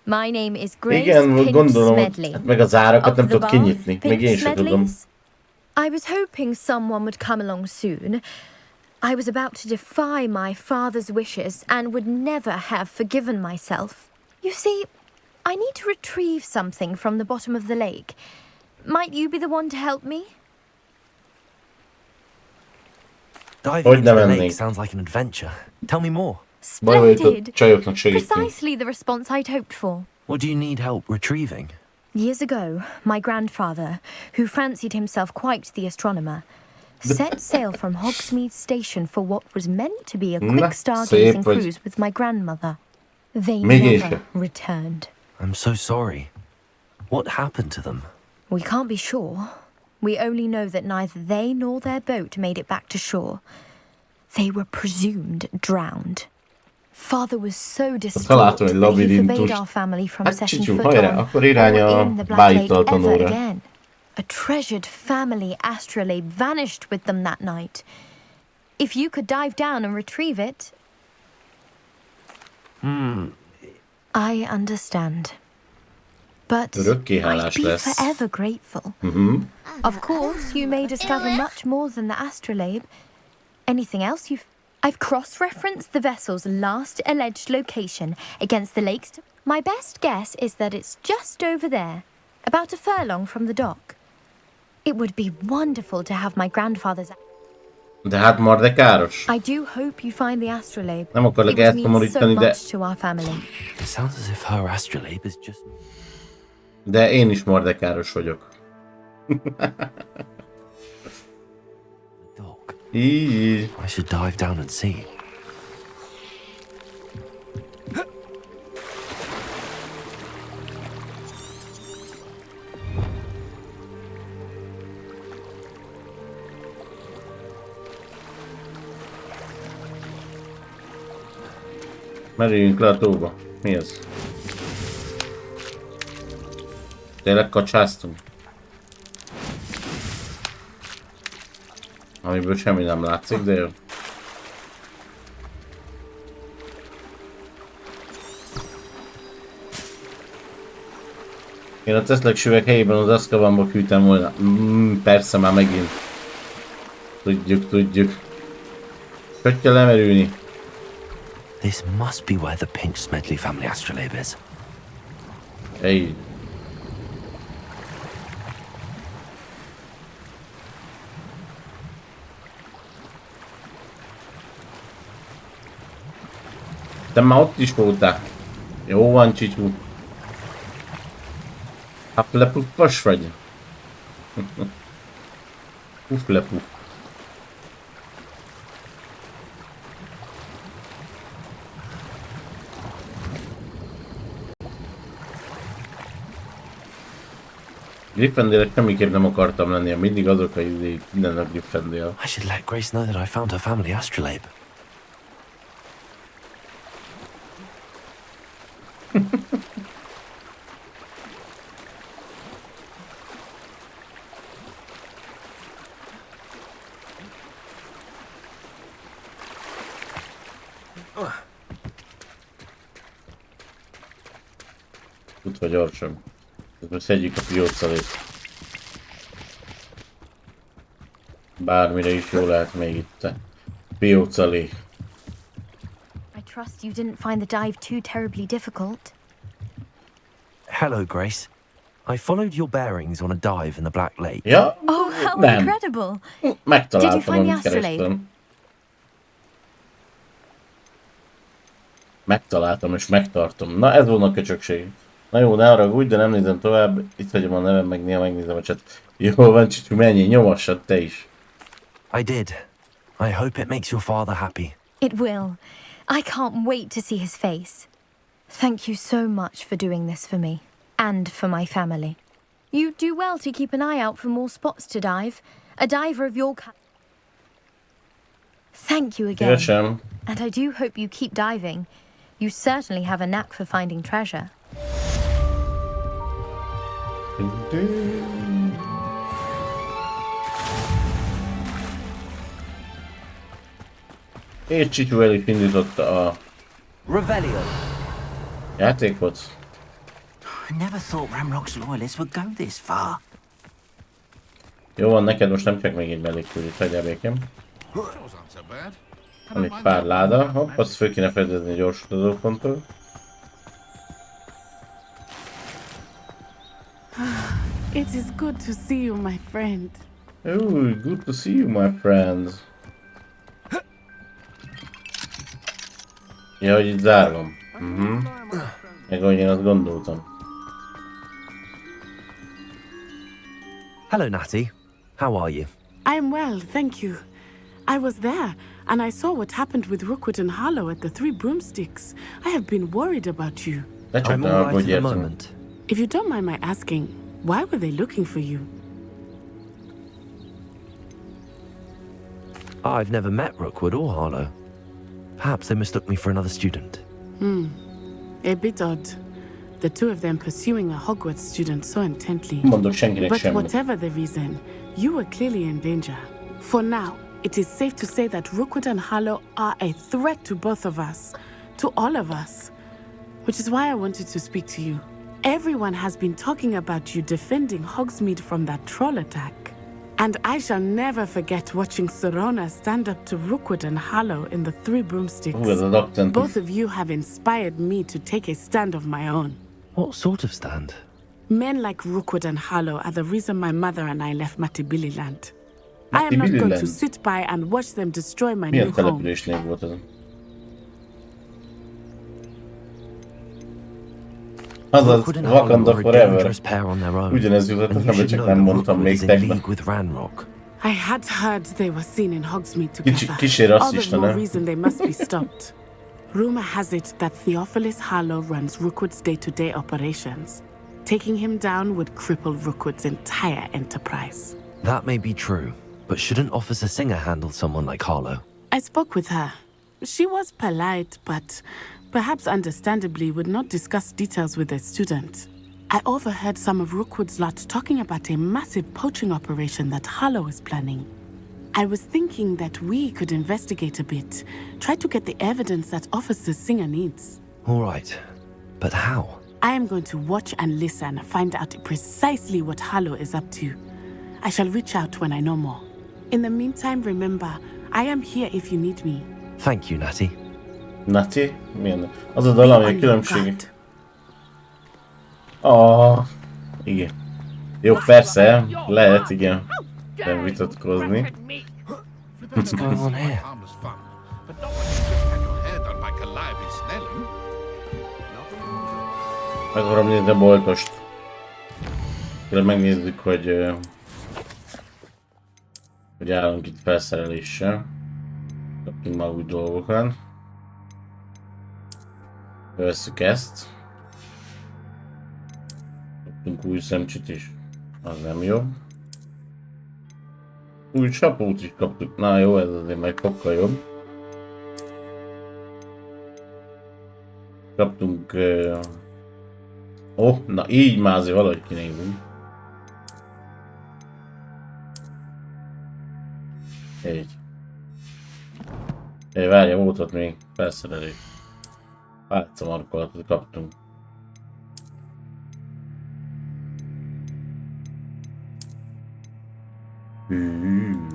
My name is Grace Igen, Pinch gondolom, Smedley. hát meg az árakat nem Of the tudod kinyitni. Bath, Még én sem tudom. I was hoping someone would come along soon. I was about to defy my father's wishes and would never have forgiven myself. You see, I need to retrieve something from the bottom of the lake. Might you be the one to help me? Diving into the lake sounds like an adventure. Tell me more. Splendid! Precisely the response I'd hoped for. What do you need help retrieving? Years ago, my grandfather, who fancied himself quite the astronomer, set sail from Hogsmeade Station for what was meant to be a quick stargazing cruise with my grandmother. They never returned. I'm so sorry. What happened to them? We can't be sure. We only know that neither they nor their boat made it back to shore. They were presumed drowned. Father was so distraught that he forbade our family from setting foot on or in the Black Lake ever again. A treasured family astrolabe vanished with them that night. If you could dive down and retrieve it... I understand. But I'd be forever grateful. Of course, you may discover much more than the astrolabe. Anything else you've... I've cross-referenced the vessel's last alleged location against the lakes. My best guess is that it's just over there, about a furlong from the dock. It would be wonderful to have my grandfather's... De hát mar de káros. I do hope you find the astrolabe. Nem akarok it would mean so de... much to our family. It sounds as if her astrolabe is just... De én is mordekáros vagyok. I should dive down and see. Merüljünk le a tóba. Mi ez? Tényleg kacsáztunk? Amiből semmi nem látszik, de jó. Én a Teszlek süveg helyében az Azkabanba küldtem volna. Persze már megint. Tudjuk. Hogy kell lemerülni? This must be where the Pinch Smedley family astrolabe is. Hey. Te már ott is voltál. Jó van, Csicsú. Haplepuffas vagy? Pufflepuff. Gryffindorek semmiképp nem akartam lenni, mindig azok a idék, minden a Gryffindor. I should let Grace know that I found her family astrolabe. Futva gyorsan. Most szedjük a piócalét. Bármire is jó lehet még itt a piócalé. I trust you didn't find the dive too terribly difficult. Hello, Grace. I followed your bearings on a dive in the Black Lake. Ja? Oh, how Nem. incredible! Megtaláltam, Did you find the amit astrolabe? kerestem. Megtaláltam és megtartom. Na ez volna a köcsökség. Na jó, ne haragudj, de nem nézem tovább. Itt hagyom a nevem, meg néha megnézem a chat. Jó van, Csicsú, menjél, nyomassad te is. I did. I hope it makes your father happy. It will. I can't wait to see his face. Thank you so much for doing this for me. And for my family. You do well to keep an eye out for more spots to dive. A diver of your kind. Thank you again. Szívesen. And I do hope you keep diving. You certainly have a knack for finding treasure. És Csicsú el is indította a Revelio. játékot. I never thought Ramrock's loyalists would go this far. Jó van, neked most nem csak még egy mellékküldét, hagyjál békém. Van egy pár láda, hopp, azt föl kéne fedezni gyors utazóponttól. It is good to see you, my friend. Oh, good to see you, my friends. Ja, hogy itt zárvam. Meg ahogy én azt gondoltam. Hello, Natty. How are you? I'm well, thank you. I was there, and I saw what happened with Rookwood and Harlow at the Three Broomsticks. I have been worried about you. I'm all right at the moment. If you don't mind my asking, why were they looking for you? I've never met Rookwood or Harlow. Perhaps they mistook me for another student. A bit odd. The two of them pursuing a Hogwarts student so intently. Mondok senkinek But semmit. whatever the reason, you were clearly in danger. For now, it is safe to say that Rookwood and Harlow are a threat to both of us. To all of us. Which is why I wanted to speak to you. Everyone has been talking about you defending Hogsmeade from that troll attack. And I shall never forget watching Sorona stand up to Rookwood and Harlow in the Three Broomsticks. Both of you have inspired me to take a stand of my own. What sort of stand? Men like Rookwood and Harlow are the reason my mother and I left Matibililand. I am not going to sit by and watch them destroy my new Milyen home. településnél volt ez? Azaz, Wakanda Forever. Ugyanez jutott eszembe, csak nem mondtam még tegnap. I had heard they were seen in Hogsmeade together. Kicsi All rasszista, the more nem? reason they must be stopped. Rumor has it that Theophilus Harlow runs Rookwood's day-to-day operations. Taking him down would cripple Rookwood's entire enterprise. That may be true, but shouldn't Officer Singer handle someone like Harlow? I spoke with her. She was polite, but perhaps understandably, would not discuss details with their students. I overheard some of Rookwood's lot talking about a massive poaching operation that Harlow is planning. I was thinking that we could investigate a bit, try to get the evidence that Officer Singer needs. All right, but how? I am going to watch and listen, find out precisely what Harlow is up to. I shall reach out when I know more. In the meantime, remember, I am here if you need me. Thank you, Natty. Natty? Milyen? Az a dal, ami a különbség. Igen. Jó, persze, lehet, igen. Nem vitatkozni. What's going on here? Meg akarom nézni a boltost. Akkor megnézzük, hogy állunk itt felszereléssel. Kaptunk már új dolgokat. Vesszük ezt. Kaptunk új szemcsit is. Az nem jó. Új sapót is kaptuk. Na jó, ez azért meg sokkal jobb. Kaptunk... na így már azért valahogy kinézünk. Így. Várja, volt ott még felszerelés. Pálcamarkolatot kaptunk.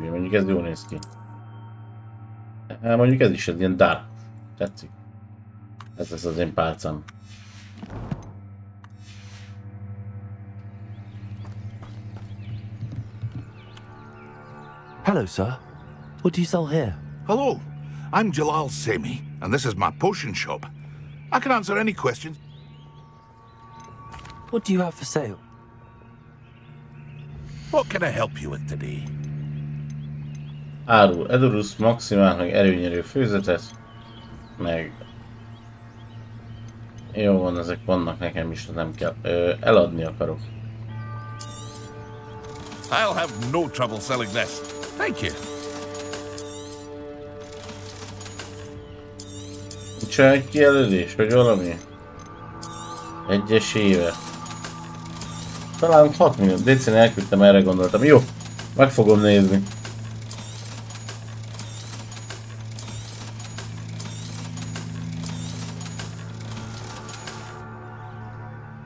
Mondjuk ez jól néz ki. Mondjuk ez is egy ilyen dark. Tetszik. Ez lesz az én pálcám. Hello, sir. What do you sell here? Hello, I'm Jalal Semi, and this is my potion shop. I can answer any questions. What do you have for sale? What can I help you with today? Árul Edurus maximál, meg erőnyerő főzetet, meg... Jó van, ezek vannak nekem is, nem kell. Eladni akarok. I'll have no trouble selling this. Thank you. Nincs egy kijelölés, vagy valami? Egyes éve. Talán 6 millió. Décén elküldtem, erre gondoltam. Jó, meg fogom nézni.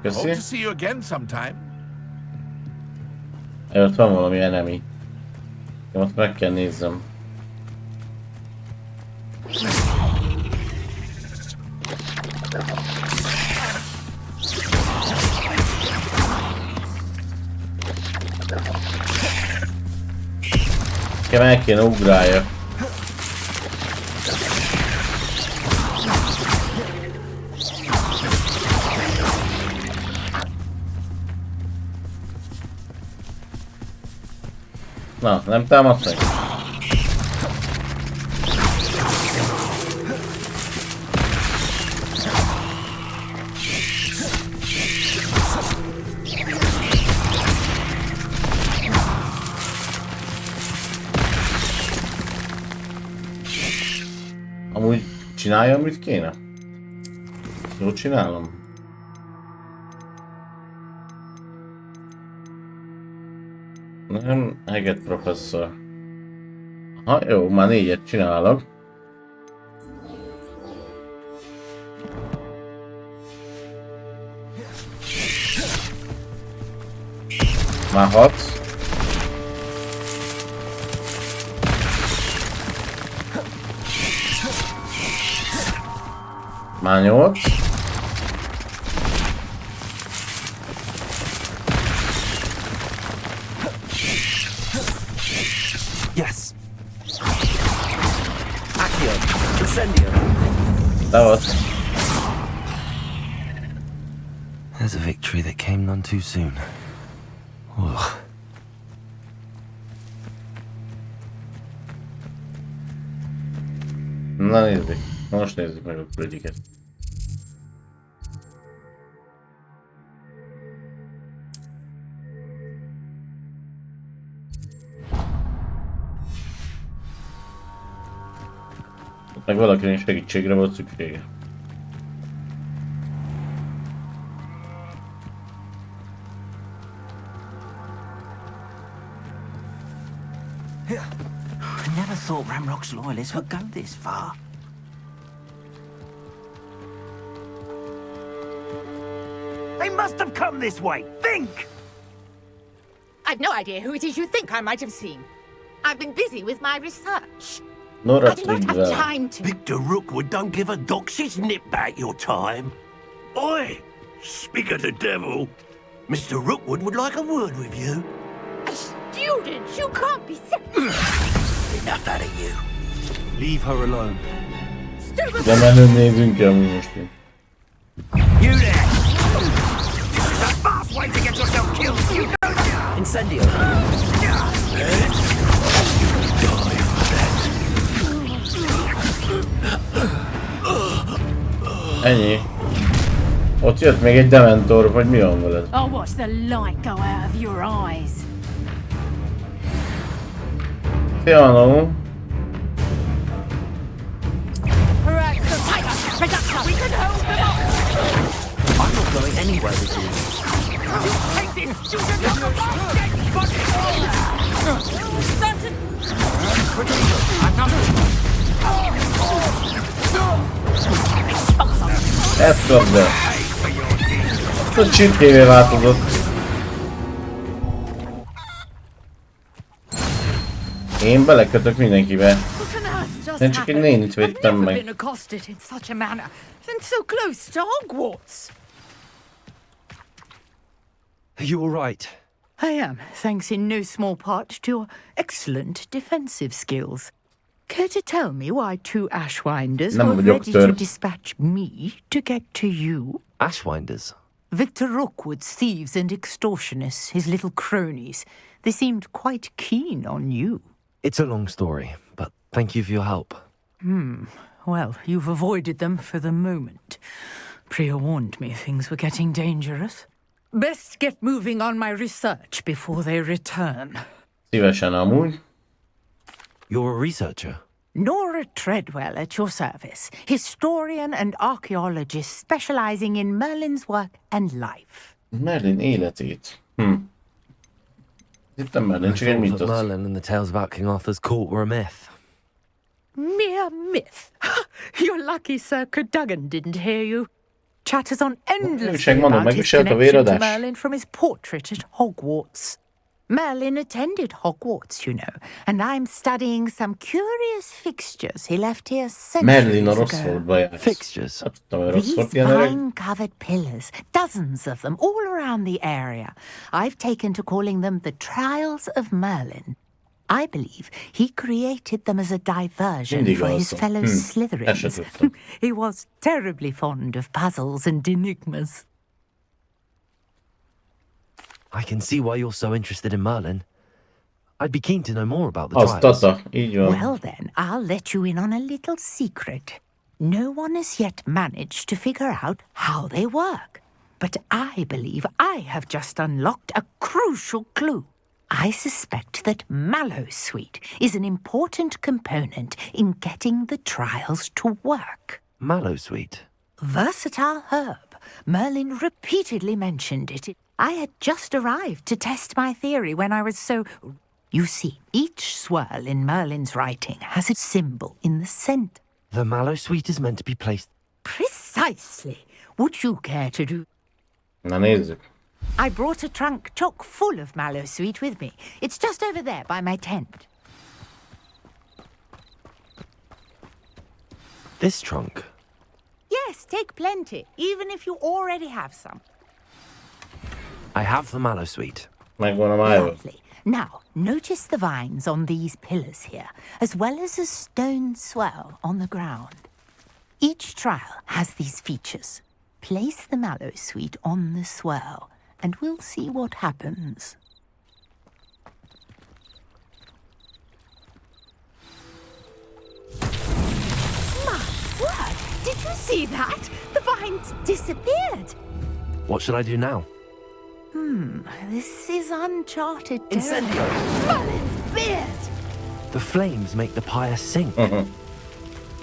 Hope to see you again sometime. Ott van valami enemy. Ott meg kell nézzem. El kéne ugrálja. Na, nem támadt meg? Amúgy csináljam, amit kéne? Jól csinálom? Nem, Eget professzor. Aha, jó, már 4-et csinálok. Már 6. Már 8. Yes. Accio, incendio. That was. There's a victory that came none too soon. Ugh. Na nézzük. Most nézzük meg a küldiket. Meg valakinek segítségre volt szüksége. I never thought Ramrock's loyalists would go this far. They must have come this way. Think! I've no idea who it is you think I might have seen. I've been busy with my research. I do not have time to... Victor Rookwood don't give a doxy's nip back your time. Oi! Speak of the devil. Mr. Rookwood would like a word with you. A student? You can't be Enough out of you. Leave her alone. De menőn nézünk ki amúgy most én. You there! This is a fast way to get yourself killed, you know that! Incendio. Ennyi. Ott jött még egy dementor, vagy mi van veled? I'll watch the light go out of your eyes. Piano. I'm not going anywhere with you. Take this student off the Ezt kapd el. Ezt csirkévé változott. Én belekötök mindenkibe. Én csak egy nénit védtem meg. been accosted in such a manner, and so close to Hogwarts. Are you all right? I am, thanks in no small part to your excellent defensive skills. Care to tell me why two Ashwinders were ready to dispatch me to get to you? Ashwinders? Victor Rookwood's thieves and extortionists, his little cronies. They seemed quite keen on you. It's a long story, but thank you for your help. Well, you've avoided them for the moment. Priya warned me things were getting dangerous. Best get moving on my research before they return. Szívesen amúgy. You're a researcher? Nora Treadwell at your service, historian and archaeologist specializing in Merlin's work and life. Merlin életét. Itt Merlin csak egy mítosz. Merlin and the tales about King Arthur's court were a myth. Mere myth. You're lucky Sir Cadogan didn't hear you. Chatters on endlessly about his connection to Merlin from his portrait at Hogwarts. Merlin attended Hogwarts, you know, and I'm studying some curious fixtures he left here centuries ago. Fixtures? These vine-covered pillars, dozens of them, all around the area. I've taken to calling them the Trials of Merlin. I believe he created them as a diversion for his fellow Slytherins. He was terribly fond of puzzles and enigmas. I can see why you're so interested in Merlin. I'd be keen to know more about the trials. Well then, I'll let you in on a little secret. No one has yet managed to figure out how they work. But I believe I have just unlocked a crucial clue. I suspect that Mallowsweet is an important component in getting the trials to work. Mallowsweet? Versatile herb. Merlin repeatedly mentioned it. I had just arrived to test my theory when I was so... You see, each swirl in Merlin's writing has a symbol in the centre. The Mallowsweet is meant to be placed... Precisely. Would you care to do... Na nézzük. I brought a trunk chock full of Mallowsweet with me. It's just over there by my tent. This trunk? Yes, take plenty, even if you already have some. I have the Mallowsweet. Lovely. Now, notice the vines on these pillars here, as well as a stone swirl on the ground. Each trial has these features. Place the Mallowsweet on the swirl, and we'll see what happens. My word! Did you see that? The vines disappeared! What should I do now? This is uncharted Incendio! Merlin's beard! The flames make the pyre sink.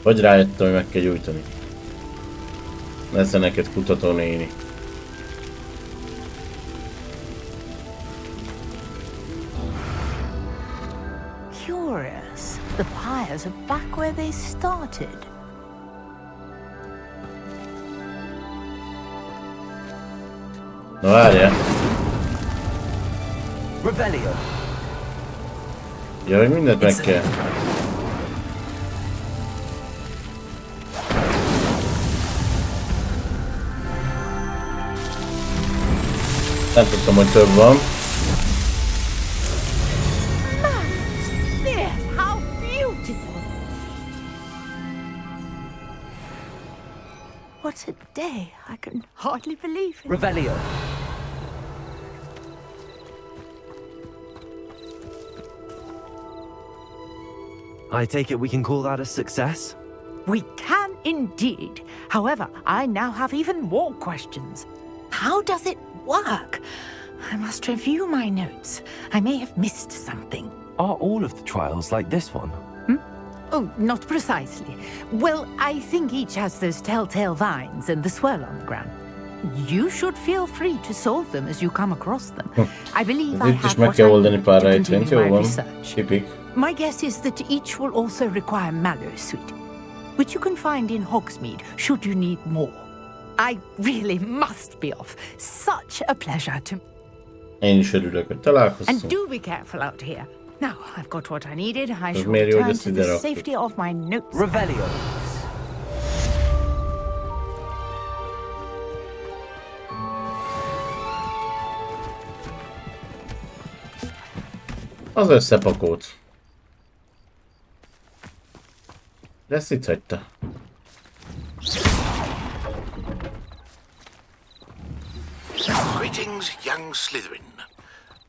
Vagy rájöttem, hogy meg kell gyújtani. Lesz neked kutató néni. The pyres are back where they started. Na várjál. Revelio. Ja, hogy mindent meg kell. Nem tudtam, hogy több van. How beautiful! What a day! I can hardly believe it. Revelio. I take it we can call that a success? We can indeed. However, I now have even more questions. How does it work? I must review my notes. I may have missed something. Are all of the trials like this one? Oh, not precisely. Well, I think each has those telltale vines and the swirl on the ground. You should feel free to solve them as you come across them. I believe I have what I need to continue my research. My guess is that each will also require Mallowsweet, which you can find in Hogsmeade should you need more. I really must be off. Such a pleasure to... Én is örülök, hogy találkoztunk. And do be careful out here. Now, I've got what I needed. I shall return to the safety of my notes. Revelio. Az összepakolt. De ezt itt hagyta. Greetings, young Slytherin.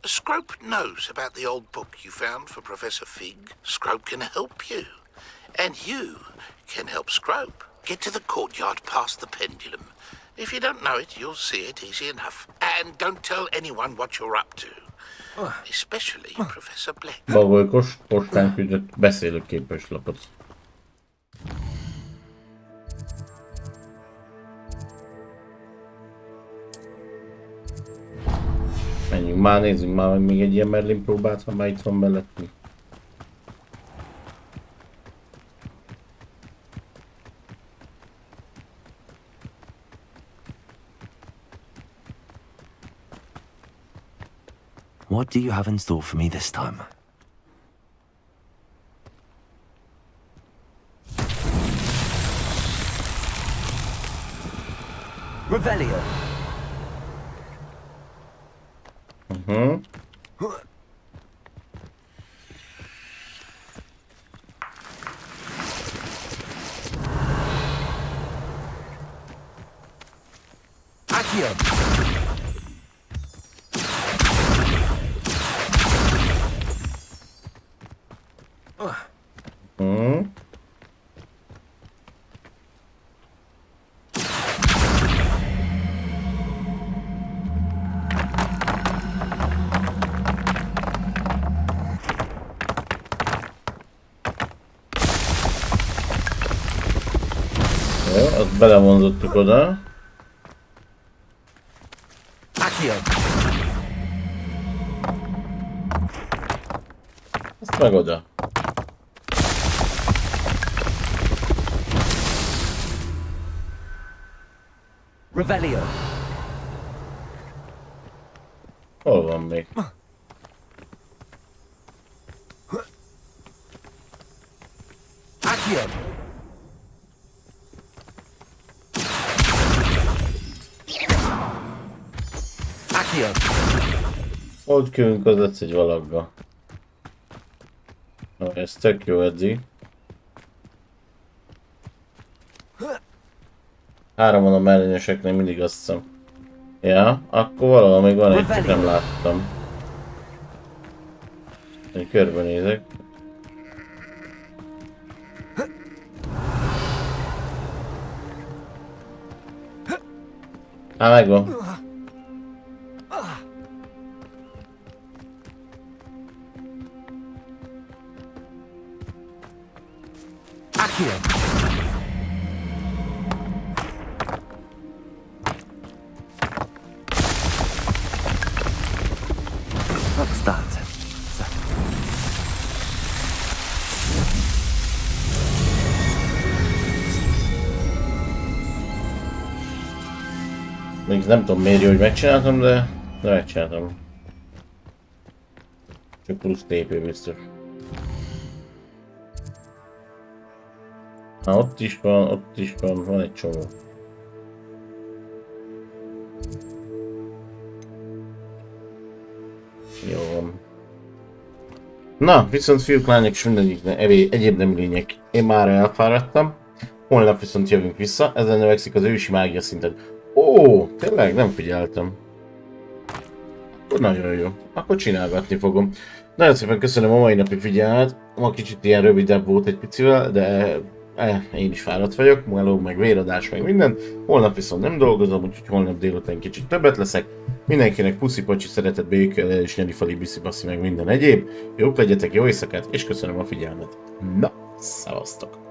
Scrope knows about the old book you found for Professor Fig. Scrope can help you. And you can help Scrope. Get to the courtyard past the pendulum. If you don't know it, you'll see it easy enough. And don't tell anyone what you're up to. Especially Professor Black. Bagolykos postán küldött beszélőképes lapot. Menjünk már, nézzünk már meg még egy ilyen Merlin próbát, ha már itt van mellettünk. What do you have in store for me this time? Revelio. Accio. Jó, azt belevonzottuk oda. Azt meg oda. Revelio. Hol van még? Accio. Accio. Ott kövünködött egy valakba. Na, ez tök jó eddig. 3 van a mellényeseknél, mindig azt hiszem. Ja, akkor valahol még van egy, csak nem láttam. Én körbenézek. Á, megvan. What's that? Még nem tudom miért, hogy megcsináltam, de megcsináltam. Csak plusz TP biztos. Ott is van, van egy csomó. Jó van. Na, viszont fiúk, lányok és mindegyiknek egyéb nem lények. Én már elfáradtam. Holnap viszont jövünk vissza, ezzel növekszik az ősi mágia szinted. Ó, tényleg nem figyeltem. Nagyon jó. Akkor csinálgatni fogom. Nagyon szépen köszönöm a mai napi figyelmet. Ma kicsit ilyen rövidebb volt egy picivel, de én is fáradt vagyok. Meló, meg véradás, meg minden. Holnap viszont nem dolgozom, úgyhogy holnap délután kicsit többet leszek. Mindenkinek puszi-pacsi, szeretet, békélés, és nyelifali, biszi-baszi, meg minden egyéb. Jók legyetek, jó éjszakát, és köszönöm a figyelmet. Na, szevasztok!